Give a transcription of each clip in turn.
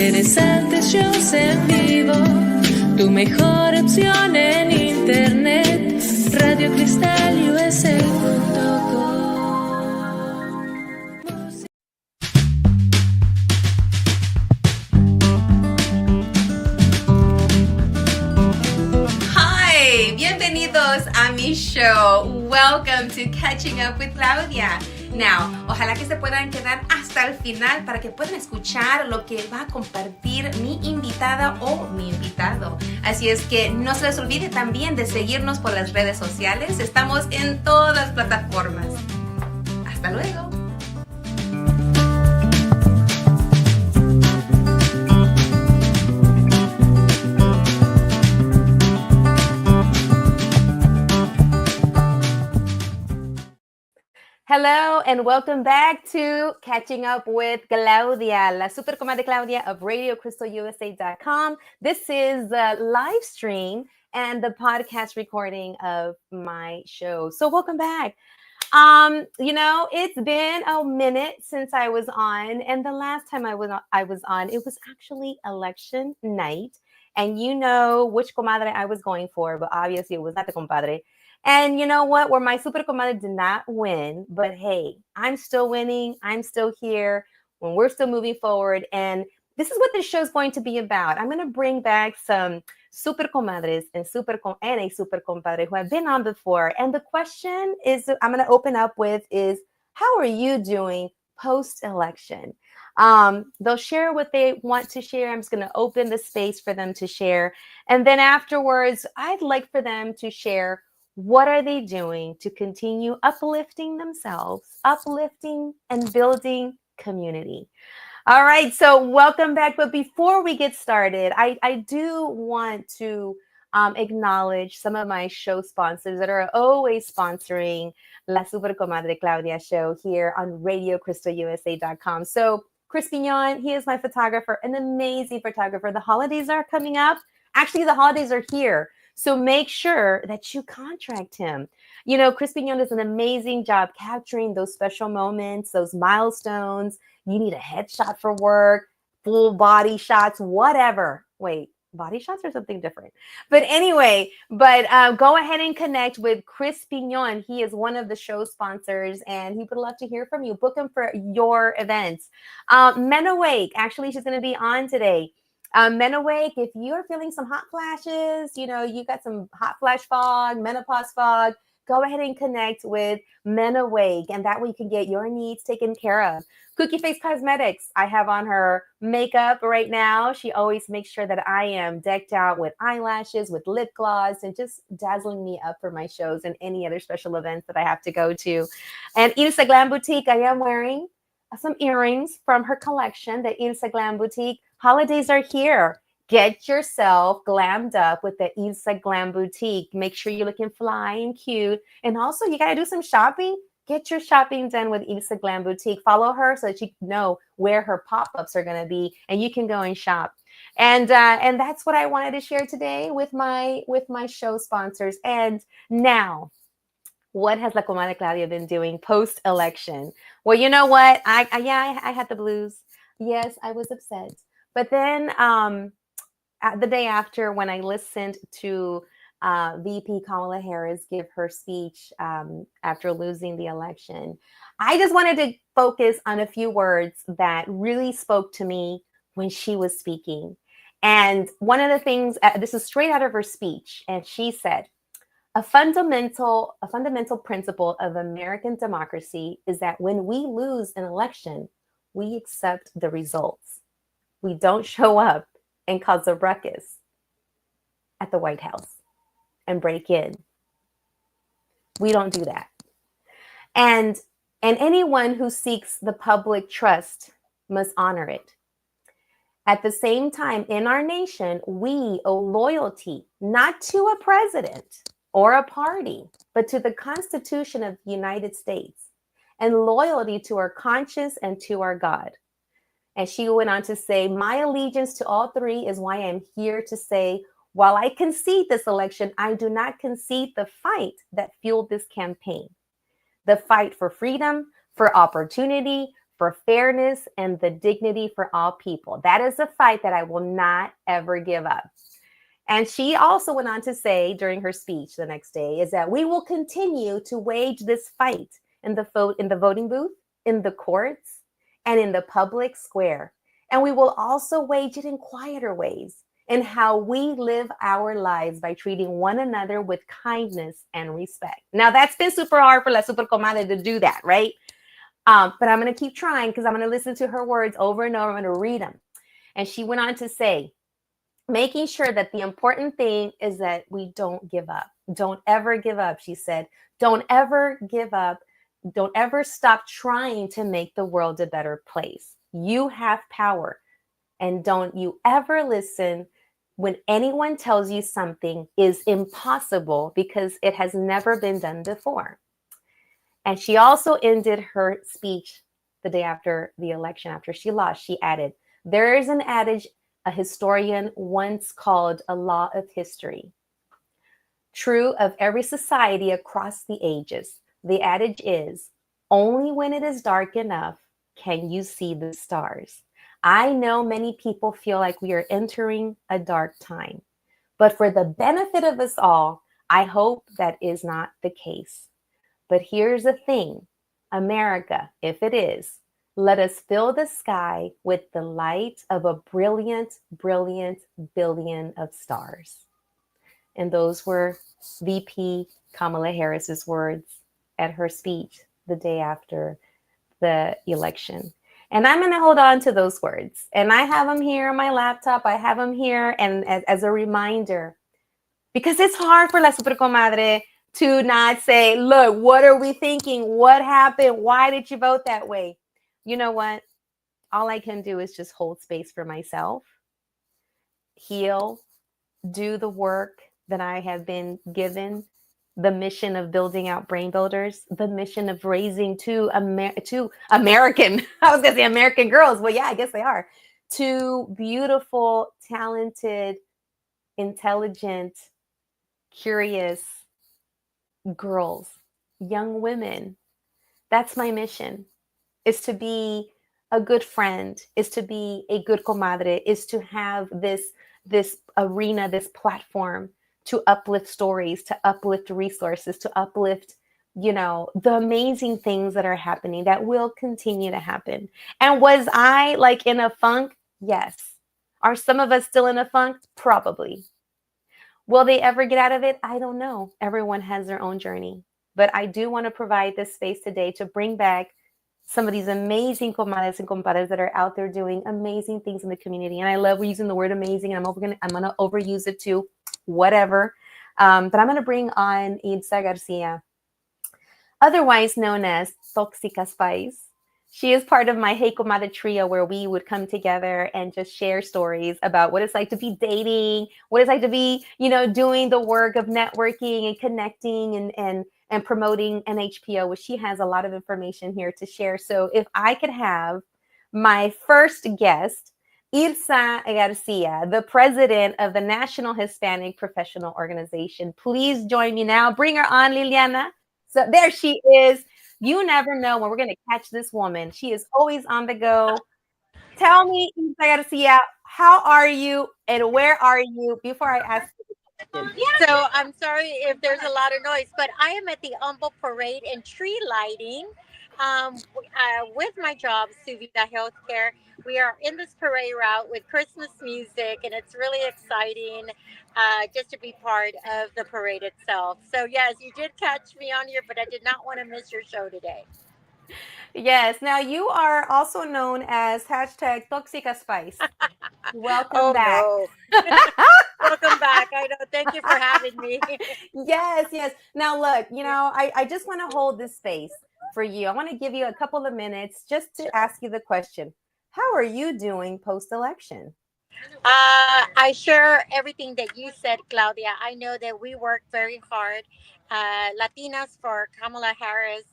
interesantes shows en vivo, tu mejor opción en internet, radiocristalUSA.com. Hi, bienvenidos a mi show. Welcome to Catching Up with Claudia. Now, ojalá que se puedan quedar hasta el final para que puedan escuchar lo que va a compartir mi invitada o mi invitado. Así es que no se les olvide también de seguirnos por las redes sociales. Estamos en todas las plataformas. Hasta luego. Hello and welcome back to Catching Up with Claudia, la super comadre Claudia of RadioCrystalUSA.com. This is the live stream and the podcast recording of my show. So welcome back. It's been a minute since I was on, and the last time I was on, it was actually election night. And you know which comadre I was going for, but obviously it was not the compadre. And you know what? Where my super comadre did not win, but hey, I'm still winning. I'm still here when we're still moving forward. And this is what this show is going to be about. I'm going to bring back some super comadres and a super compadre who have been on before. And the question is, I'm going to open up with is, how are you doing post-election? They'll share what they want to share. I'm just going to open the space for them to share. And then afterwards, I'd like for them to share what are they doing to continue uplifting themselves, uplifting and building community. All right, so welcome back. But before we get started, I do want to acknowledge some of my show sponsors that are always sponsoring La Super Comadre Claudia show here on RadioCrystalUSA.com. So Chris Pignon, he is my photographer, an amazing photographer. The holidays are coming up. Actually, the holidays are here. So make sure that you contract him. You know, Chris Pignon does an amazing job capturing those special moments, those milestones. You need a headshot for work, full body shots, whatever. Wait, body shots or something different? But anyway, go ahead and connect with Chris Pignon. He is one of the show sponsors, and he would love to hear from you. Book him for your events. Men Awake, actually, she's going to be on today. Men Awake, if you're feeling some hot flashes, you got some hot flash fog, menopause fog, go ahead and connect with Men Awake, and that way you can get your needs taken care of. Cookie Face Cosmetics, I have on her makeup right now. She always makes sure that I am decked out with eyelashes, with lip gloss, and just dazzling me up for my shows and any other special events that I have to go to. And Ilsa Glam Boutique, I am wearing some earrings from her collection, the Ilsa Glam Boutique. Holidays are here. Get yourself glammed up with the Ilsa Glam Boutique. Make sure you're looking fly and cute. And also, you got to do some shopping. Get your shopping done with Ilsa Glam Boutique. Follow her so that you know where her pop-ups are going to be, and you can go and shop. And that's what I wanted to share today with my show sponsors. And now, what has La Comadre Claudia been doing post-election? Well, you know what? I had the blues. Yes, I was upset. But then the day after, when I listened to VP Kamala Harris give her speech after losing the election, I just wanted to focus on a few words that really spoke to me when she was speaking. And one of the things, this is straight out of her speech, and she said, a fundamental principle of American democracy is that when we lose an election, we accept the results. We don't show up and cause a ruckus at the White House and break in. We don't do that. And anyone who seeks the public trust must honor it. At the same time, in our nation, we owe loyalty not to a president or a party, but to the Constitution of the United States, and loyalty to our conscience and to our God. And she went on to say, my allegiance to all three is why I'm here to say, while I concede this election, I do not concede the fight that fueled this campaign. The fight for freedom, for opportunity, for fairness and the dignity for all people. That is a fight that I will not ever give up. And she also went on to say during her speech the next day is that we will continue to wage this fight in the voting booth, in the courts, and in the public square. And we will also wage it in quieter ways in how we live our lives by treating one another with kindness and respect. Now, that's been super hard for La Super Comadre to do that, right? But I'm going to keep trying because I'm going to listen to her words over and over. I'm going to read them. And she went on to say, making sure that the important thing is that we don't give up. Don't ever give up, she said. Don't ever give up. Don't ever stop trying to make the world a better place. You have power. And don't you ever listen when anyone tells you something is impossible because it has never been done before. And she also ended her speech the day after the election, after she lost. She added, there is an adage a historian once called a law of history, true of every society across the ages. The adage is, only when it is dark enough can you see the stars. I know many people feel like we are entering a dark time, but for the benefit of us all, I hope that is not the case. But here's the thing, America, if it is, let us fill the sky with the light of a brilliant, brilliant billion of stars. And those were VP Kamala Harris's words at her speech the day after the election. And I'm going to hold on to those words. And I have them here on my laptop. I have them here and as a reminder, because it's hard for La Super Comadre to not say, look, what are we thinking? What happened? Why did you vote that way? You know what? All I can do is just hold space for myself, heal, do the work that I have been given, the mission of building out brain builders, the mission of raising two American, I was going to say American girls. Well, yeah, I guess they are. Two beautiful, talented, intelligent, curious girls, young women. That's my mission. Is to be a good friend, is to be a good comadre, is to have this arena, this platform to uplift stories, to uplift resources, to uplift, the amazing things that are happening that will continue to happen. And was I like in a funk? Yes. Are some of us still in a funk? Probably. Will they ever get out of it? I don't know. Everyone has their own journey. But I do want to provide this space today to bring back some of these amazing comadres and compadres that are out there doing amazing things in the community. And I love using the word amazing, and I'm gonna overuse it too, whatever. But I'm gonna bring on Ilsa Garcia, otherwise known as Toxica Spice. She is part of my Hey Comadre trio, where we would come together and just share stories about what it's like to be dating, what it's like to be, doing the work of networking and connecting and promoting NHPO, which she has a lot of information here to share. So if I could have my first guest, Ilsa Garcia, the president of the National Hispanic Professional Organization. Please join me now. Bring her on, Liliana. So there she is. You never know when we're going to catch this woman. She is always on the go. Tell me, Ilsa Garcia, how are you and where are you before I ask you the question? So I'm sorry if there's a lot of noise, but I am at the Humble Parade and tree lighting with my job, Suvida Healthcare. We are in this parade route with Christmas music, and it's really exciting just to be part of the parade itself. So, yes, you did catch me on here, but I did not want to miss your show today. Yes. Now you are also known as hashtag Toxica Spice. Welcome Oh, back. no. Welcome back. I know. Thank you for having me. Yes. Now look, I just want to hold this space for you. I want to give you a couple of minutes just to ask you the question. How are you doing post-election? I share everything that you said, Claudia. I know that we worked very hard, Latinas for Kamala Harris,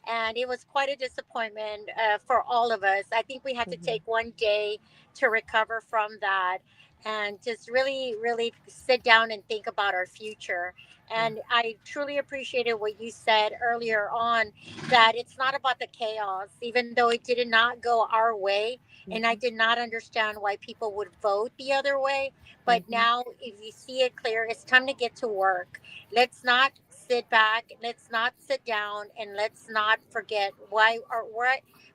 and it was quite a disappointment for all of us. I think we had to take one day to recover from that. and just really, really sit down and think about our future. And I truly appreciated what you said earlier on, that it's not about the chaos, even though it did not go our way. And I Mhm. did not understand why people would vote the other way. But Mhm. now, if you see it clear, it's time to get to work. Let's not sit back. Let's not sit down, and let's not forget why or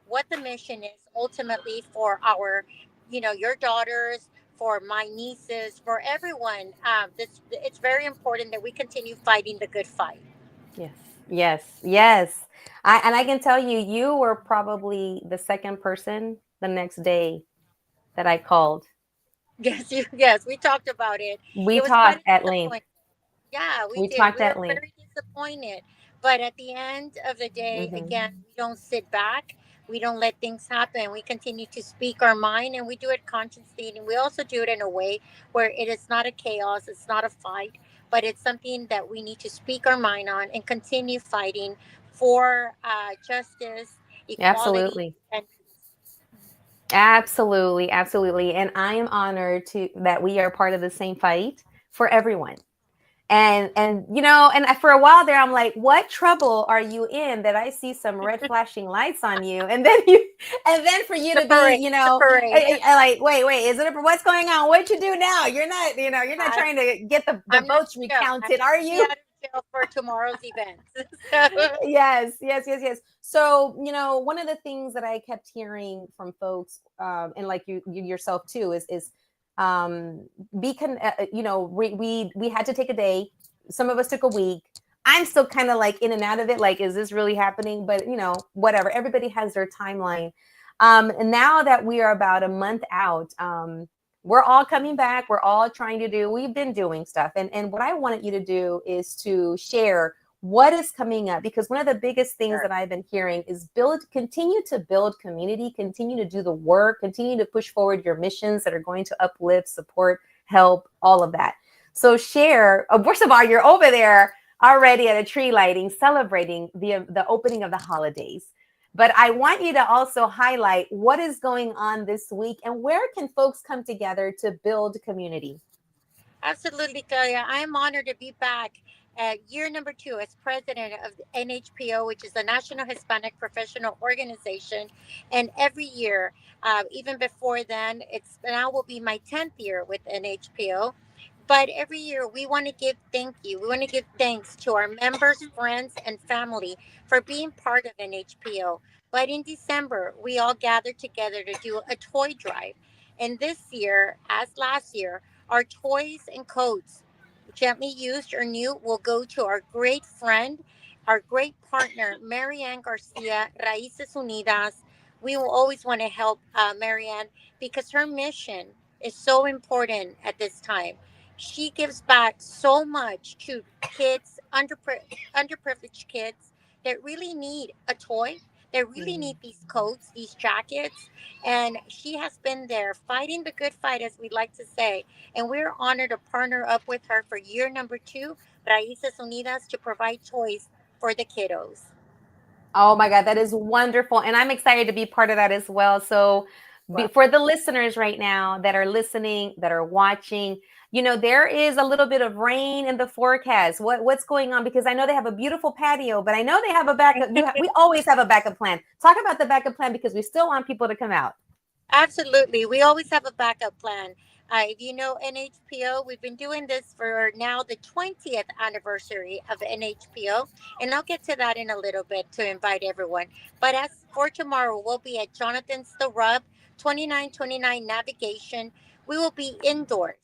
what the mission is ultimately for our, your daughters, for my nieces, for everyone. It's very important that we continue fighting the good fight. Yes, yes, yes. I can tell you, you were probably the second person the next day that I called. Yes, we talked about it. We It was quite talked a at length. disappointment. Yeah, we We did. talked We were at length. very disappointed. But at the end of the day, Hmm. again, we don't sit back. We don't let things happen. We continue to speak our mind, and we do it consciously. And we also do it in a way where it is not a chaos, it's not a fight, but it's something that we need to speak our mind on and continue fighting for justice, equality, Absolutely. and Absolutely. Absolutely. And I am honored to that we are part of the same fight for everyone. And and for a while there, I'm like, what trouble are you in that I see some red flashing lights on you? And then for you the to be, parade. The parade. like, wait, is it what's going on? What you do now? You're not I, trying to get the I'm not votes in jail. I'm recounted, going are to be you? out of jail for tomorrow's events. So, Yes, yes, yes, yes. So, one of the things that I kept hearing from folks, and like you yourself too, is be we had to take a day. Some of us took a week. I'm still kind of like in and out of it. Like, is this really happening? But whatever. Everybody has their timeline. And now that we are about a month out, we're all coming back. We're all trying to do. We've been doing stuff, and what I wanted you to do is to share what is coming up, because one of the biggest things sure. that I've been hearing is continue to build community, continue to do the work, continue to push forward your missions that are going to uplift, support, help, all of that. So share. First of all, you're over there already at a tree lighting, celebrating the opening of the holidays. But I want you to also highlight what is going on this week and where can folks come together to build community. Absolutely, Claudia. I am honored to be back at year number 2 as president of the NHPO, which is the National Hispanic Professional Organization. And every year, even before then, it's now will be my 10th year with NHPO. But every year, we want to give thank you. We want to give thanks to our members, friends, and family for being part of NHPO. But in December, we all gathered together to do a toy drive. And this year, as last year, our toys and coats, gently used or new, will go to our great friend, our great partner, Marianne Garcia, Raíces Unidas. We will always want to help Marianne because her mission is so important at this time. She gives back so much to kids, underprivileged kids that really need a toy, that really Mhm. need these coats, these jackets. And she has been there fighting the good fight, as we like to say, and we're honored to partner up with her for year number 2, Raíces Unidas, to provide toys for the kiddos. Oh my God, that is wonderful. And I'm excited to be part of that as well. So, Well, for the listeners right now that are listening, that are watching, there is a little bit of rain in the forecast. What's going on? Because I know they have a beautiful patio, but I know they have a backup. We always have a backup plan. Talk about the backup plan because we still want people to come out. absolutely. We always have a backup plan. If you know NHPO, we've been doing this for now the 20th anniversary of NHPO. And I'll get to that in a little bit to invite everyone. But as for tomorrow, we'll be at Jonathan's The Rub, 2929 Navigation. We will be indoors.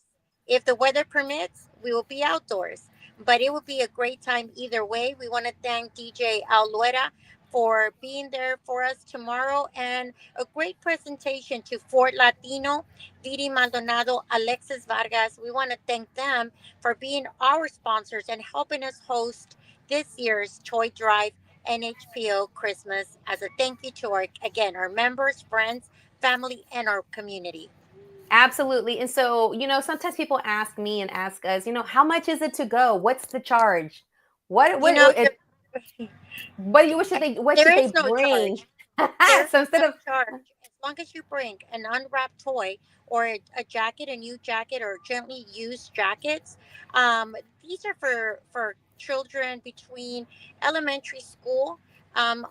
If the weather permits, we will be outdoors. But it will be a great time either way. We want to thank DJ Aluera for being there for us tomorrow, and a great presentation to Fort Latino, Didi Maldonado, Alexis Vargas. We want to thank them for being our sponsors and helping us host this year's Toy Drive NHPO Christmas as a thank you to again, our members, friends, family, and our community. Absolutely. And so, sometimes people ask me and ask us, how much is it to go? What's the charge? What You what know, it, what should they there what is should they no bring? charge. There is So instead no of charge. long as you bring an unwrapped toy or a jacket, a new jacket, or gently used jackets, um, these are for children between elementary school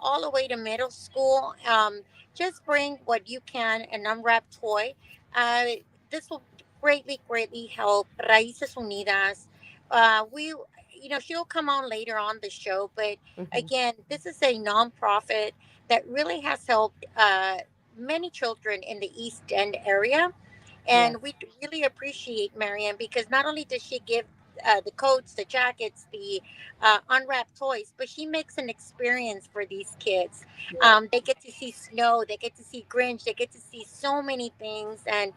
all the way to middle school. Just bring what you can, an unwrapped toy. Uh, this will greatly help Raíces Unidas. We, she'll come on later on the show, but Mhm. again, this is a nonprofit that really has helped many children in the East End area. Yes. And we really appreciate Marianne because not only does she give the coats, the jackets, the unwrapped toys, but she makes an experience for these kids. They get to see snow, they get to see Grinch, they get to see so many things. And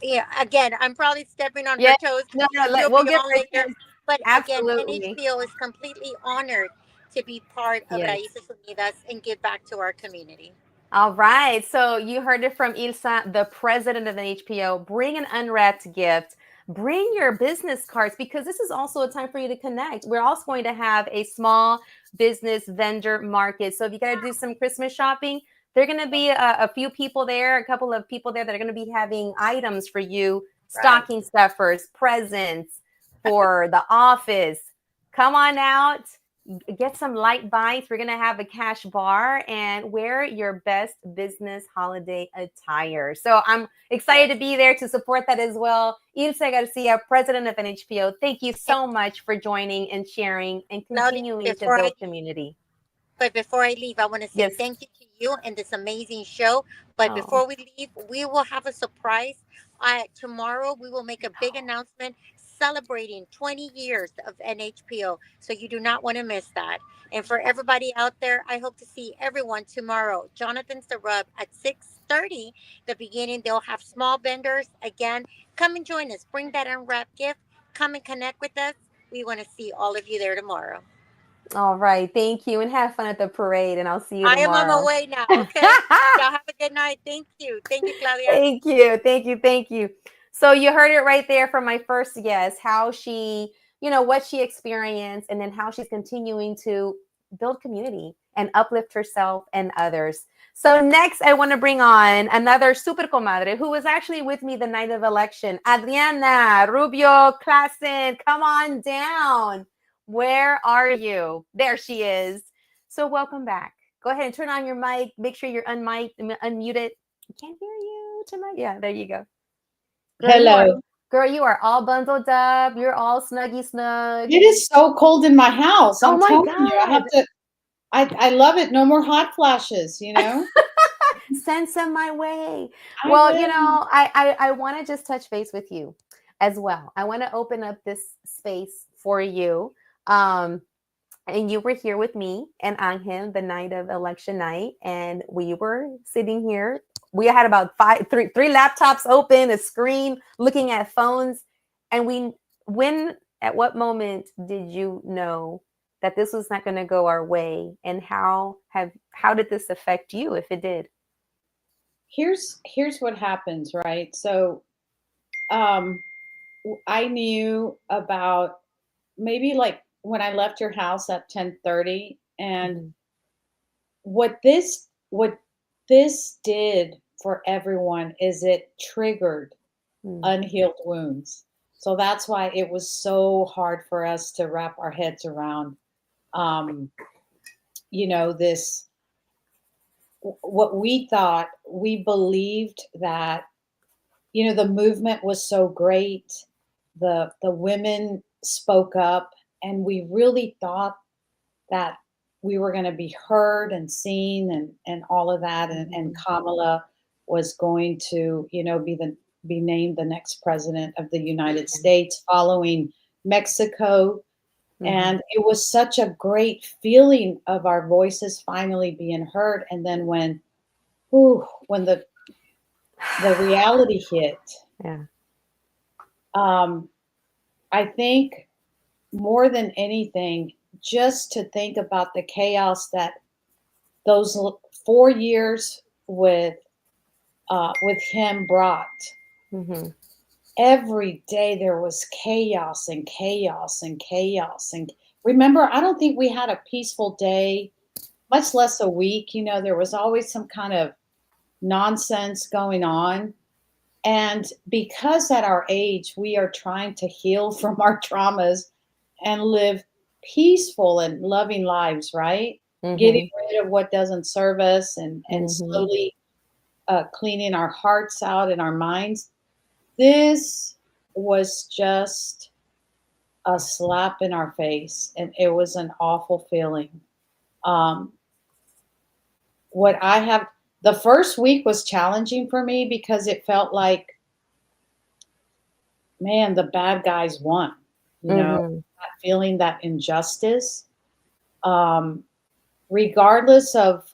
yeah, again, I'm probably stepping on her Yes. toes No, no, because she'll we'll be give on her a later. chance. But again, Absolutely. NHPO is completely honored to be part of Yes. Raíces Unidas and give back to our community. All right. So you heard it from Ilsa, the president of the HPO. Bring an unwrapped gift. Bring your business cards because this is also a time for you to connect. We're also going to have a small business vendor market. So if you got to do some Christmas shopping, there are going to be a few people there, a couple of people there that are going to be having items for you, Right. stocking stuffers, presents for the office. Come on out, get some light bites. We're going to have a cash bar and wear your best business holiday attire. So I'm excited Yes. to be there to support that as well. Ilse Garcia, president of NHPO, thank you And so much for joining and sharing and Claudia, continuing to before I build community. But before I leave, I want to say Yes. thank you to you and this amazing show. But Oh, before we leave, we will have a surprise. Tomorrow, we will make a big announcement celebrating 20 years of NHPO. So you do not want to miss that. And for everybody out there, I hope to see everyone tomorrow. Jonathan's the Rub at 6:30. The beginning, they'll have small vendors. Again, come and join us. Bring that unwrapped gift. Come and connect with us. We want to see all of you there tomorrow. all right. Thank you and have fun at the parade. And I'll see you I am on my tomorrow. way now. Okay. Y'all have a good night. Thank you. Thank you, Claudia. Thank you. Thank you. Thank you. So you heard it right there from my first guest, how she, what she experienced and then how she's continuing to build community and uplift herself and others. So next I want to bring on another super comadre who was actually with me the night of election, Adriana Rubio Klassen. Come on down. Where are you? There she is. So welcome back. Go ahead and turn on your mic. Make sure you're unmuted. I can't hear you tonight. Yeah, there you go. Hello. Girl, you are all bundled up. You're all snuggy snug. It is so cold in my house. Oh I'm my telling you, God. I love it. No more hot flashes, Send some my way. I Well, will. I want to just touch base with you as well. I want to open up this space for you. And you were here with me and Angel the night of election night, and we were sitting here. We had about three laptops open, a screen, looking at phones, and at what moment did you know that this was not going to go our way, and how did this affect you, if it did? Here's what happens, right? So, um, I knew about maybe like when I left your house at 10:30, and Mhm. what this did for everyone is it triggered Mm. unhealed wounds. So that's why it was so hard for us to wrap our heads around, um, this, what we thought, we believed that, the movement was so great. The women spoke up, and we really thought that we were going to be heard and seen, and all of that. And Mhm. Kamala was going to, be named the next president of the United Yeah. States following Mexico. Mhm. And it was such a great feeling of our voices finally being heard. And then when the reality hit, Yeah. um, I think more than anything, just to think about the chaos that those 4 years with him brought. Mhm. Every day there was chaos and chaos and chaos. And remember, I don't think we had a peaceful day, much less a week. There was always some kind of nonsense going on. And because at our age, we are trying to heal from our traumas and live peaceful and loving lives, right? Getting rid of what doesn't serve us and slowly cleaning our hearts out and our minds. This was just a slap in our face, and it was an awful feeling. Um, what I have, the first week was challenging for me because it felt like, man, the bad guys won, that feeling, that injustice. Regardless of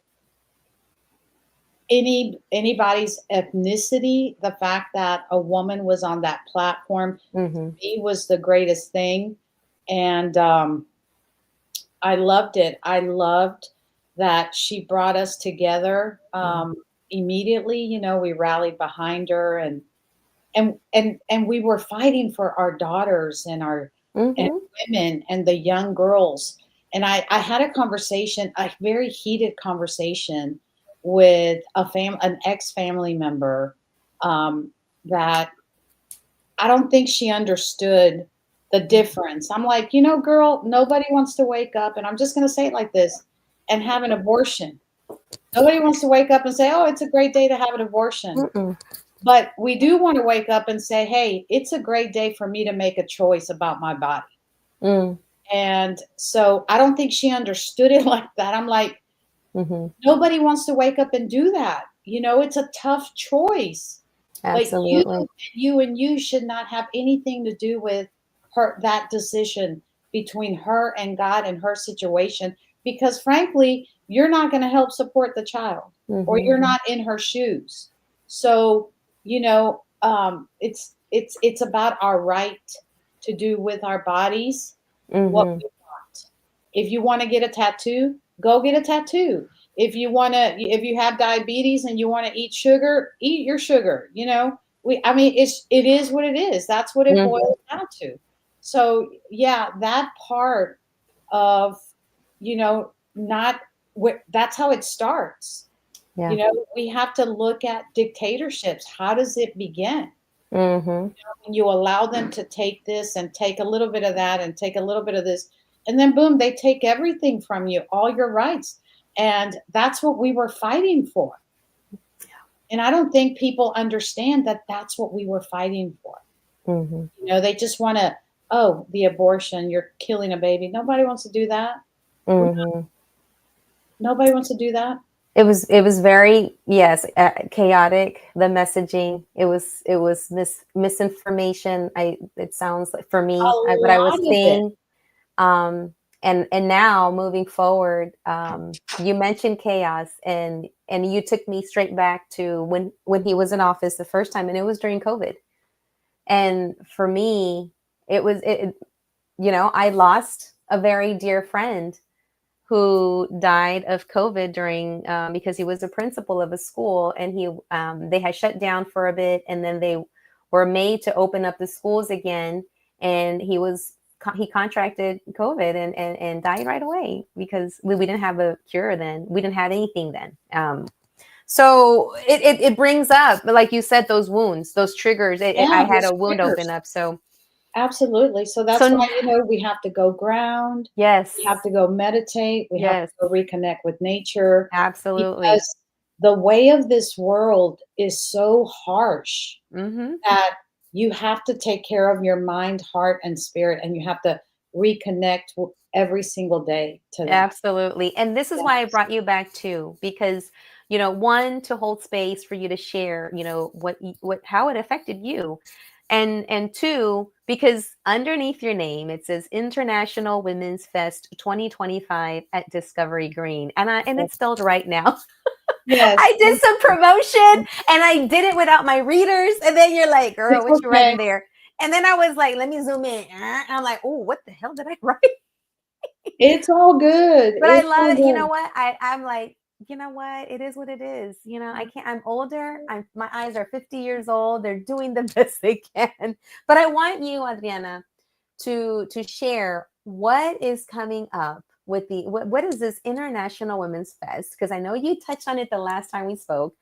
anybody's ethnicity, the fact that a woman was on that platform to me was the greatest thing. And I loved it. I loved that she brought us together immediately. We rallied behind her, and we were fighting for our daughters and our and women and the young girls. And I had a very heated conversation with an ex-family member that I don't think she understood the difference. I'm like, girl, nobody wants to wake up, and I'm just going to say it like this, and have an abortion. Nobody wants to wake up and say, oh, it's a great day to have an abortion. But we do want to wake up and say, hey, it's a great day for me to make a choice about my body. And so I don't think she understood it like that. I'm like, nobody wants to wake up and do that. It's a tough choice. Absolutely. But you should not have anything to do with that decision between her and God and her situation, because frankly, you're not going to help support the child, or you're not in her shoes. So, it's about our right to do with our bodies what we want. If you want to get a tattoo, go get a tattoo. If you have diabetes and you want to eat sugar, eat your sugar. It is what it is. That's what it boils down to. So yeah, that part of, that's how it starts. Yeah. We have to look at dictatorships. How does it begin? When you allow them to take this and take a little bit of that and take a little bit of this, and then boom, they take everything from you, all your rights. And that's what we were fighting for. And I don't think people understand that that's what we were fighting for. They just want to, the abortion, you're killing a baby. Nobody wants to do that. Nobody wants to do that. It was very, yes, chaotic. The messaging, it was misinformation. It sounds like, for me, what I was seeing. And now moving forward, you mentioned chaos, and you took me straight back to when he was in office the first time, and it was during COVID. And for me, I lost a very dear friend who died of COVID during, because he was a principal of a school, and they had shut down for a bit, and then they were made to open up the schools again, and he contracted COVID and died right away because we didn't have a cure then. We didn't have anything then. So it brings up, like you said, those wounds, those triggers. I had a wound open up. So absolutely. So that's why, we have to go ground. Yes. We have to go meditate. We have to go reconnect with nature. Absolutely. Because the way of this world is so harsh that you have to take care of your mind, heart, and spirit, and you have to reconnect every single day to that. Absolutely. And this is why I brought you back too, because, one, to hold space for you to share, how it affected you. And two, because underneath your name, it says International Women's Fest 2025 at Discovery Green. And it's spelled right now. Yes. I did some promotion and I did it without my readers. And then you're like, girl, what you writing there? And then I was like, let me zoom in. And I'm like, oh, what the hell did I write? It's all good. But I love it. You know what? I'm like, you know what? It is what it is. I'm older. My eyes are 50 years old. They're doing the best they can. But I want you, Adriana, to share what is coming up with what is this International Women's Fest? Because I know you touched on it the last time we spoke.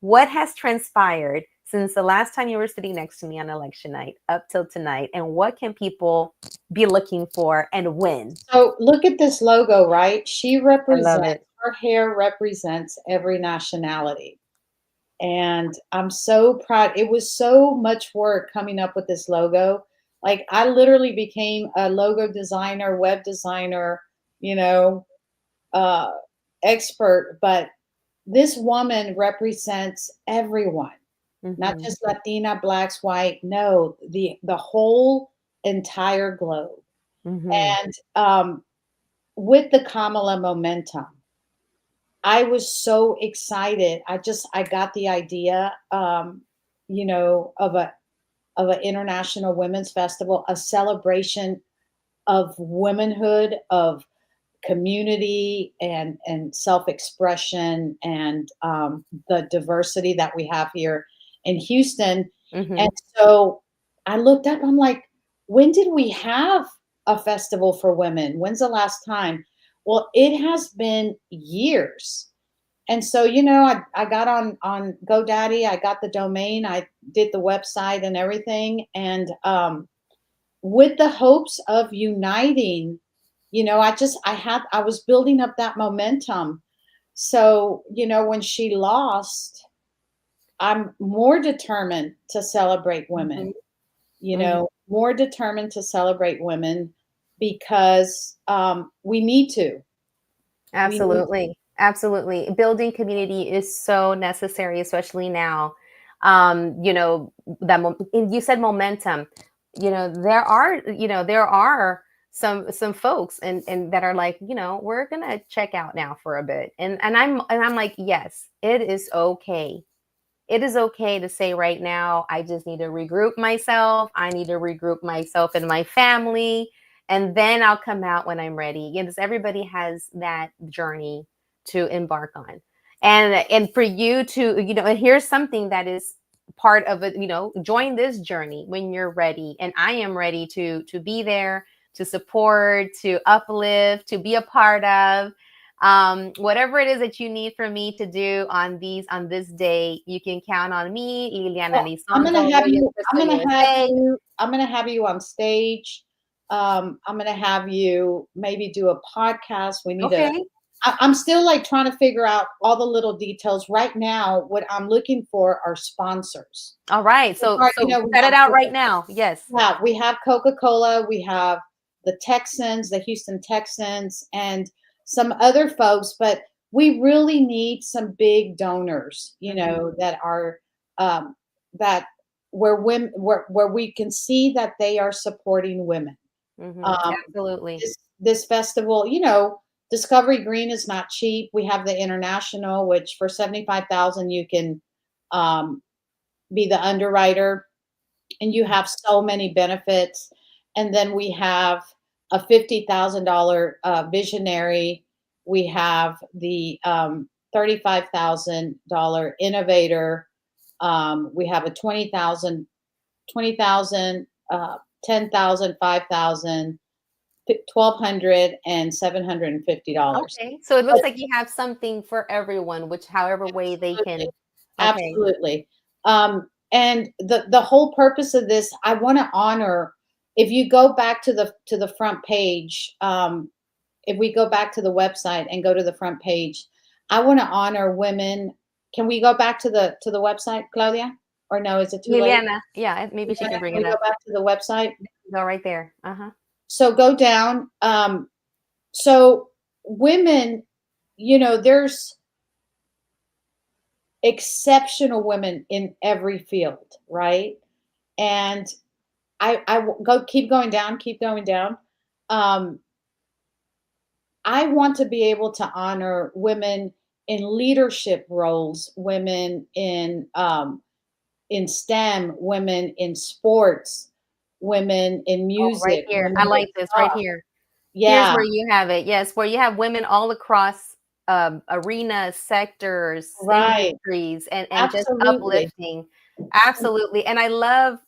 what has transpired since the last time you were sitting next to me on election night up till tonight, and what can people be looking for and when? So look at this logo, right? She I love represents, it. her hair represents every nationality. And I'm so proud. It was so much work coming up with this logo. Like I literally became a logo designer, web designer, you know, uh, expert. But this woman represents everyone, not Mm-hmm. just Latina, blacks, white. No, the whole entire globe. Mm-hmm. And with the Kamala momentum, I was so excited. I got the idea, you know, of an international women's festival, a celebration of womanhood, of community and self-expression and the diversity that we have here in Houston. Mm-hmm. And so I looked up, I'm like, when did we have a festival for women? When's the last time? Well, it has been years. And so, you know, I got on GoDaddy, I got the domain, I did the website and everything. And with the hopes of uniting, you know, I was building up that momentum. So, you know, when she lost, I'm more determined to celebrate women, you Mm-hmm. know, more determined to celebrate women because we need to. We need Absolutely. Absolutely. Building community is so necessary, especially now. You know, and you said momentum. You know, there are some folks and that are like, you know, we're gonna check out now for a bit. And I'm like, yes, it is okay. It is okay to say right now, I just need to regroup myself. I need to regroup myself and my family. And then I'll come out when I'm ready. Because everybody has that journey to embark on. And for you to, you know, and here's something that is part of it, you know, join this journey when you're ready. And I am ready to be there, to support, to uplift, to be a part of. Whatever it is that you need for me to do on this day, you can count on me, Liliana Well, I'm Elizondo, gonna have Radio you. I'm Crystal gonna have USA. you. I'm gonna have you on stage. I'm gonna have you maybe do a podcast. We need to. Okay. I'm still like trying to figure out all the little details. Right now, what I'm looking for are sponsors. All right. So You know, we set it have out right now. Yes. yeah, we have Coca-Cola, we have the Texans, the Houston Texans, and some other folks, but we really need some big donors, you know, that are um, that where women where we can see that they are supporting women. Mm-hmm. Um, Absolutely. this festival, you know, Discovery Green is not cheap. We have the International, which for 75,000 you can um, be the underwriter and you have so many benefits. And then we have a $50,000 visionary. We have the $35,000 innovator. We have a 20,000, 20,000, 10,000, 5,000, 1,200, and $750. Okay. So it looks But like you have something for everyone, which however way they can. absolutely, Okay. absolutely. And the whole purpose of this, I want to honor. If you go back to the front page, if we go back to the website and go to the front page, I want to honor women. Can we go back to the website, Claudia? Or no, is it too late? Liliana. Yeah, maybe she can Can bring we it go up. back to the website? Go right there. Uh-huh. So go down. So women, you know, there's exceptional women in every field, right? And go keep going down, keep going down. Um, I want to be able to honor women in leadership roles, women in STEM, women in sports, women in Oh, right music, here. women I with like this right here. Here's yeah, where you have it. Yes, where you have women all across arenas, sectors, right, industries, and just absolutely. uplifting. Absolutely. And I love,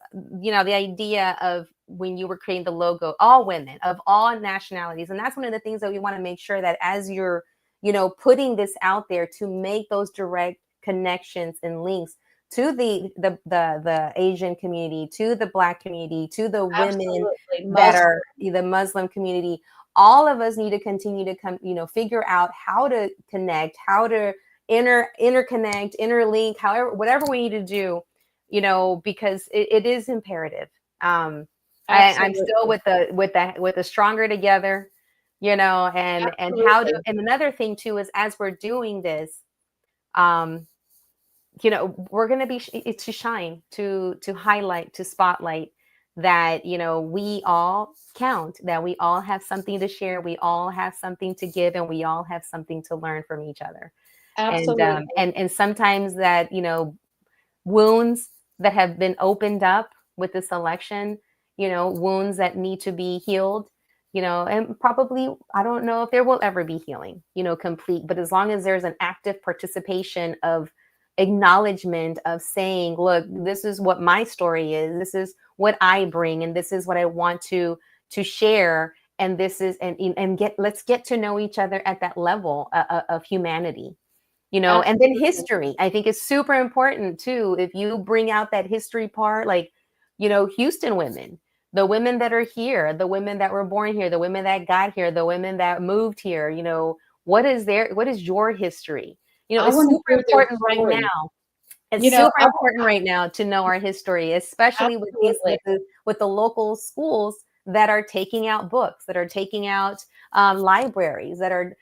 you know, the idea of when you were creating the logo, all women of all nationalities. And that's one of the things that we want to make sure that as you're, you know, putting this out there to make those direct connections and links to the Asian community, to the Black community, to the women that are the Muslim community. All of us need to continue to come, figure out how to connect, how to interconnect, interlink, however, whatever we need to do, because it is imperative. I'm still with the stronger together, and how to, and another thing too is, as we're doing this, we're going to be to shine, to highlight, to spotlight that, we all count, that we all have something to share, we all have something to give, and we all have something to learn from each other. Absolutely. And sometimes that, wounds that have been opened up with this election, wounds that need to be healed, and probably, I don't know if there will ever be healing, complete, but as long as there's an active participation of acknowledgement of saying, look, this is what my story is, this is what I bring, and this is what I want to share, and this is, let's get to know each other at that level of humanity, and then history, I think, is super important too. If you bring out that history part, like, Houston women, the women that are here, the women that were born here, the women that got here, the women that moved here, what is your history? It's super important right now. It's super important right now to know our history, especially with the local schools that are taking out books, that are taking out libraries, that are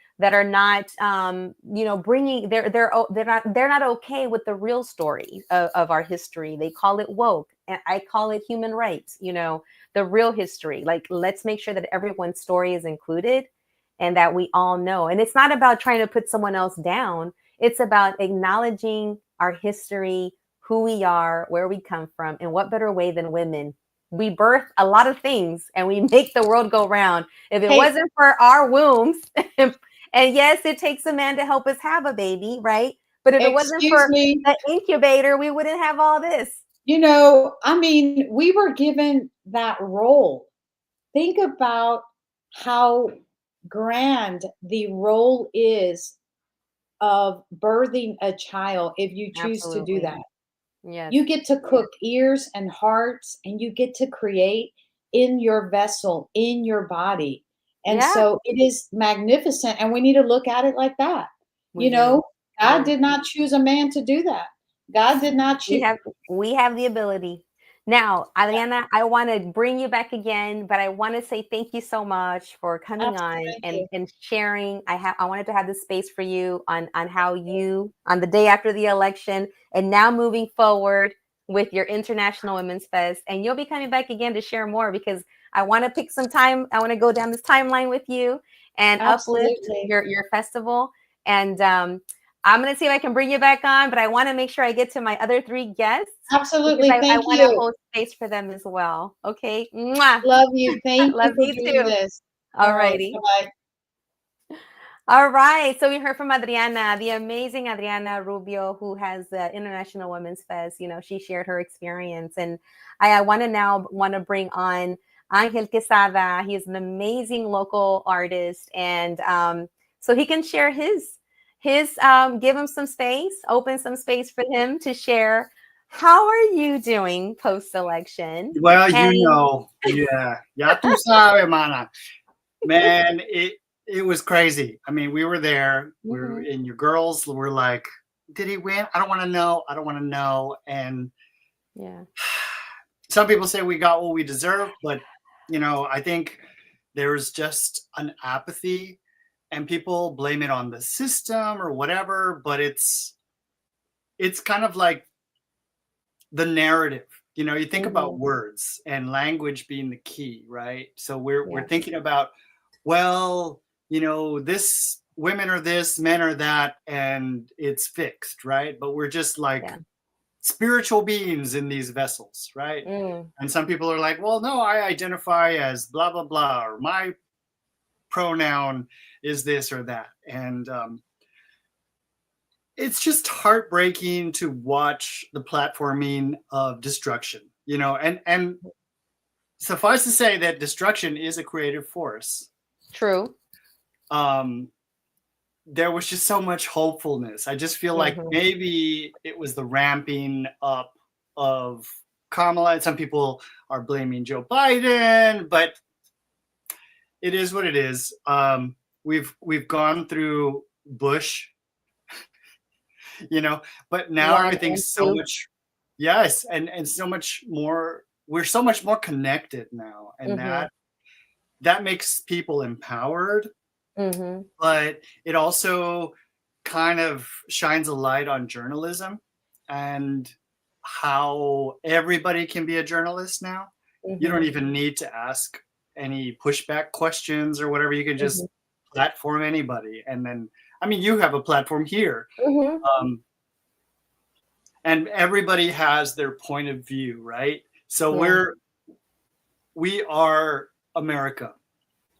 not, bringing. They're not okay with the real story of our history. They call it woke, and I call it human rights. The real history. Like, let's make sure that everyone's story is included, and that we all know. And it's not about trying to put someone else down. It's about acknowledging our history, who we are, where we come from, and what better way than women? We birth a lot of things, and we make the world go round. If it wasn't for our wombs, and yes, it takes a man to help us have a baby, right? But if it wasn't for the incubator, we wouldn't have all this. We were given that role. Think about how grand the role is of birthing a child if you choose to do that. Yes. You get to cook ears and hearts, and you get to create in your vessel, in your body. And so it is magnificent, and we need to look at it like that. God did not choose a man to do that. God did not choose. We have the ability. Now, Adriana, I want to bring you back again, but I want to say thank you so much for coming on and sharing. I wanted to have this space for you on how you, on the day after the election, and now moving forward with your International Women's Fest. And you'll be coming back again to share more, because I want to pick some time. I want to go down this timeline with you and uplift your festival. And I'm going to see if I can bring you back on, but I want to make sure I get to my other 3 guests. Absolutely. I want to hold space for them as well. Okay. Mwah. Love you. Thank you for doing this. All righty. All right. So we heard from Adriana, the amazing Adriana Rubio, who has the International Women's Fest. She shared her experience. And I want to bring on Angel Quesada. He is an amazing local artist. And so he can share his give him some space, open some space for him to share. How are you doing post-election? Well, ya tú sabes, mana. Man, it was crazy. I mean, we were there, and your girls were like, did he win? I don't want to know. I don't want to know. And some people say we got what we deserve, but, I think there's just an apathy, and people blame it on the system or whatever, but it's kind of like the narrative. You think about words and language being the key, right? So we're thinking about, well, this, women are this, men are that, and it's fixed, right? But we're just like spiritual beings in these vessels, right? And some people are like, well, no, I identify as blah, blah, blah, or my pronoun is this or that. And it's just heartbreaking to watch the platforming of destruction, and suffice to say that destruction is a creative force. True. there was just so much hopefulness. I just feel like maybe it was the ramping up of Kamala, and some people are blaming Joe Biden, but it is what it is. We've gone through Bush, but now everything's so much, yes, and so much more. We're so much more connected now, and that makes people empowered. But it also kind of shines a light on journalism and how everybody can be a journalist now. You don't even need to ask any pushback questions or whatever. You can just platform anybody. And then, I mean, you have a platform here. And everybody has their point of view, right? So we are America,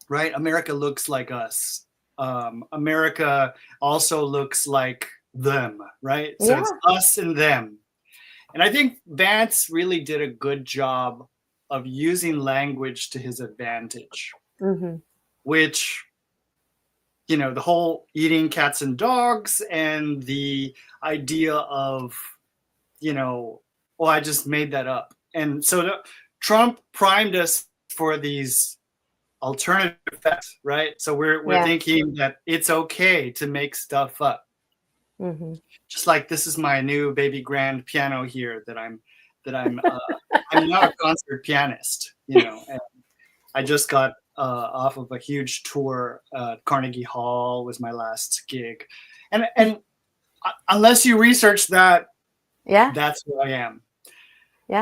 right? America looks like us. America also looks like them, right? So it's us and them. And I think Vance really did a good job of using language to his advantage, which, the whole eating cats and dogs and the idea of, I just made that up. And so Trump primed us for these alternative facts, right? So we're thinking that it's okay to make stuff up. Just like this is my new baby grand piano here that I'm now a concert pianist, and I just got off of a huge tour. Carnegie Hall was my last gig, and unless you research that, that's who I am.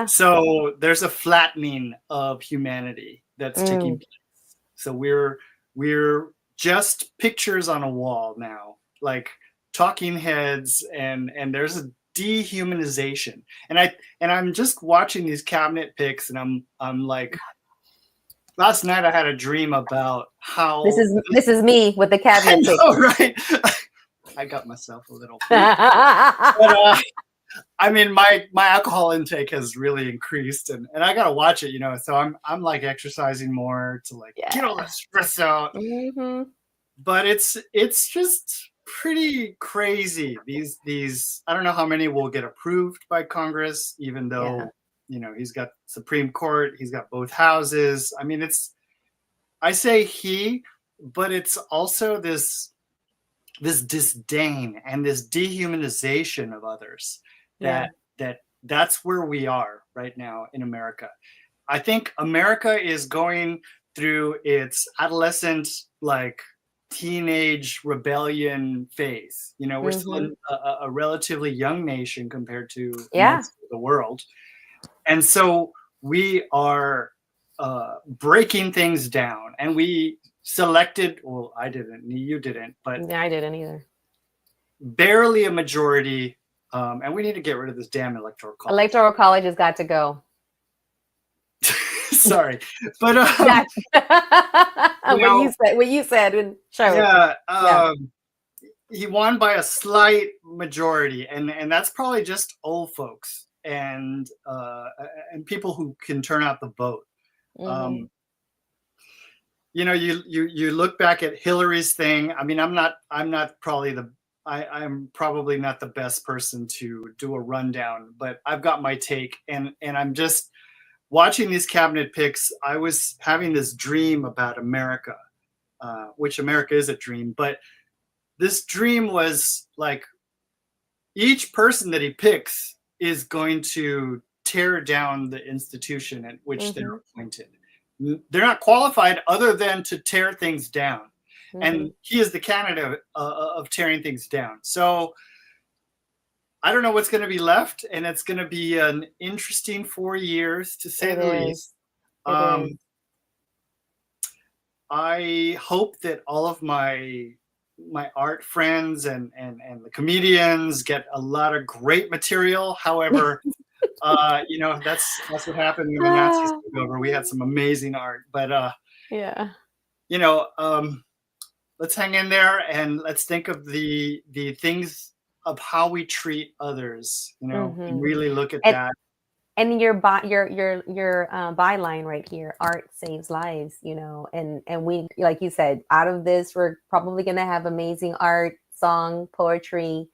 So there's a flattening of humanity that's taking place. So we're just pictures on a wall now, like talking heads, and there's a dehumanization. And I'm just watching these cabinet picks, and I'm like, last night I had a dream about how this is me with the cabinet pick. Oh, right. I got myself a little but, I mean, my alcohol intake has really increased, and I gotta watch it, So I'm like exercising more to get all that stress out. But it's just pretty crazy. These I don't know how many will get approved by Congress, even though he's got Supreme Court, he's got both houses. I mean, I say he, but it's also this disdain and this dehumanization of others. That's where we are right now in America. I think America is going through its adolescent, teenage rebellion phase. We're still a relatively young nation compared to most of the world. And so we are breaking things down, and we selected, well, I didn't, you didn't, but I didn't either. Barely a majority. And we need to get rid of this damn electoral college. Electoral college has got to go. Sorry, but what you said in show. He won by a slight majority, and that's probably just old folks and people who can turn out the vote. You look back at Hillary's thing. I mean, I'm probably not the best person to do a rundown, but I've got my take, and I'm just watching these cabinet picks. I was having this dream about America, which America is a dream, but this dream was like each person that he picks is going to tear down the institution at which they're appointed. They're not qualified other than to tear things down. And he is the candidate of tearing things down. So I don't know what's going to be left, and it's going to be an interesting 4 years, to say the least. I hope that all of my art friends and the comedians get a lot of great material. However, that's what happened when the Nazis took over. We had some amazing art, but let's hang in there, and let's think of the things of how we treat others, and really look at that. And your byline right here, art saves lives, you know, and we, like you said, out of this, we're probably going to have amazing art, song, poetry,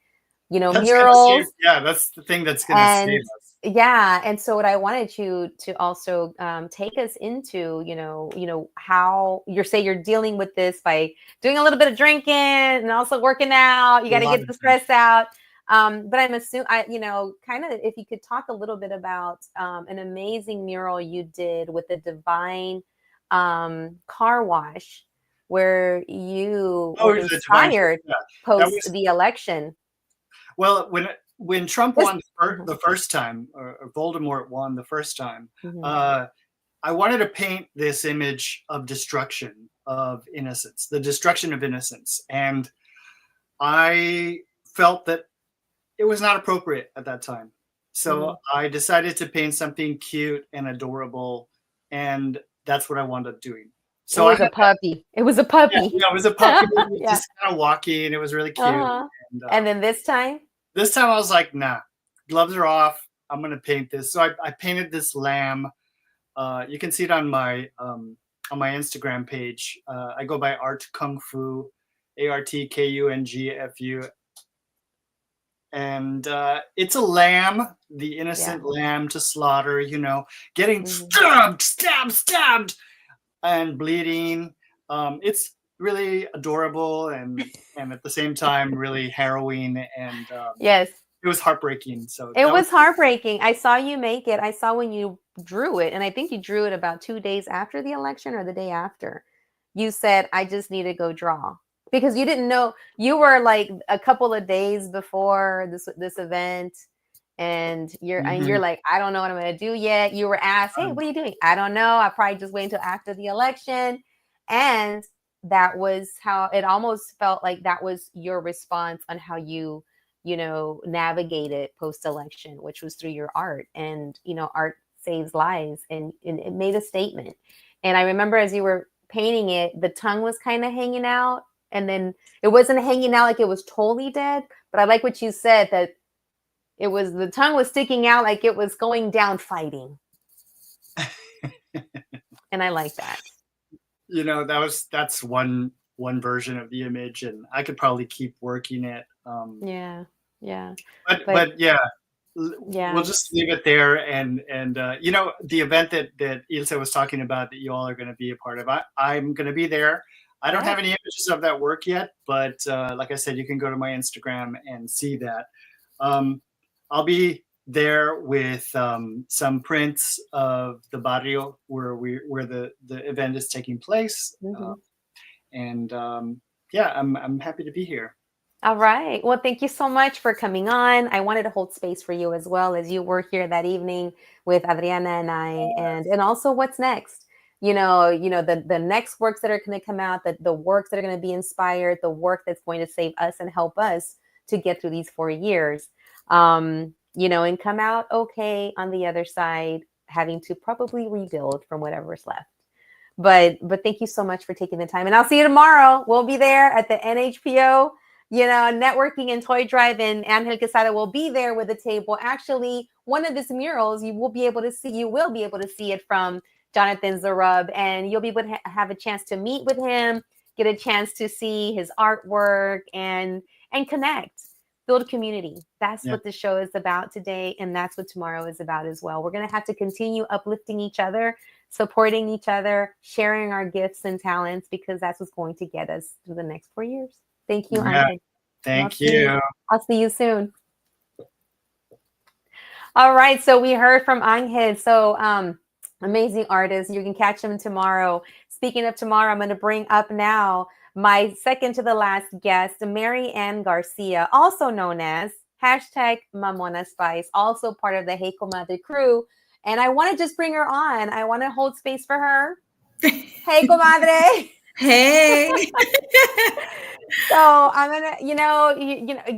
you know, That's murals. that's the thing that's going to save us. Yeah. And so what I wanted you to also take us into, you know, how you're dealing with this by doing a little bit of drinking and also working out. You got to get the stress out. But I'm assuming, you know, kind of if you could talk a little bit about an amazing mural you did with the Divine car wash, where you were inspired post the election. Well, when Trump won the first time, or Voldemort won the first time, I wanted to paint this image of destruction of innocence, the destruction of innocence, and I felt that it was not appropriate at that time. So I decided to paint something cute and adorable, and that's what I wound up doing. So it was a puppy. It was a puppy. Yeah, it was a puppy just kind of walking. It was really cute. And then this time? This time I was like, nah, gloves are off. I'm going to paint this. So I painted this lamb. You can see it on my Instagram page. I go by Art Kung Fu, ARTKUNGFU. And it's a lamb, the innocent lamb to slaughter, you know, getting stabbed, and bleeding. It's really adorable and at the same time really harrowing, and yes, it was heartbreaking. So it was heartbreaking. I saw you make it. I saw when you drew it, and I think you drew it about 2 days after the election or the day after. You said, I just need to go draw. Because you didn't know, you were like a couple of days before this event, and you're like, I don't know what I'm going to do yet. You were asked, hey, what are you doing? I don't know. I probably just wait until after the election. And that was how it almost felt like that was your response on how you know, navigated post-election, which was through your art. And, you know, art saves lives, and it made a statement. And I remember as you were painting it, the tongue was kind of hanging out. And then it wasn't hanging out like it was totally dead. But I like what you said, that it was, the tongue was sticking out like it was going down fighting. And I like that. You know, that's one version of the image, and I could probably keep working it. Yeah. But yeah, we'll just leave it there. And you know, the event that Ilse was talking about that you all are going to be a part of, I'm going to be there. I don't have any images of that work yet, but like I said, you can go to my Instagram and see that. I'll be there with some prints of the barrio where the event is taking place. Yeah, I'm happy to be here. All right. Well, thank you so much for coming on. I wanted to hold space for you as well, as you were here that evening with Adriana and I, and also what's next. You know, the next works that are going to come out, the works that are going to be inspired, the work that's going to save us and help us to get through these 4 years, you know, and come out okay on the other side, having to probably rebuild from whatever's left. But thank you so much for taking the time. And I'll see you tomorrow. We'll be there at the NHPO, you know, networking and toy drive, and Angel Quesada will be there with a table. Actually, one of these murals, you will be able to see it from Jonathan Zarub, and you'll be able to have a chance to meet with him, get a chance to see his artwork, and connect, build community. That's what the show is about today, and that's what tomorrow is about as well. We're going to have to continue uplifting each other, supporting each other, sharing our gifts and talents, because that's what's going to get us through the next 4 years. Thank you, Angel. Thank you. I'll see you soon. All right, so we heard from Angel. So amazing artist. You can catch him tomorrow. Speaking of tomorrow, I'm going to bring up now my second to the last guest, Mary Ann Garcia, also known as #Mamona Spice, also part of the Hey Comadre crew. And I want to just bring her on. I want to hold space for her. Hey, Comadre. Hey. So I'm gonna,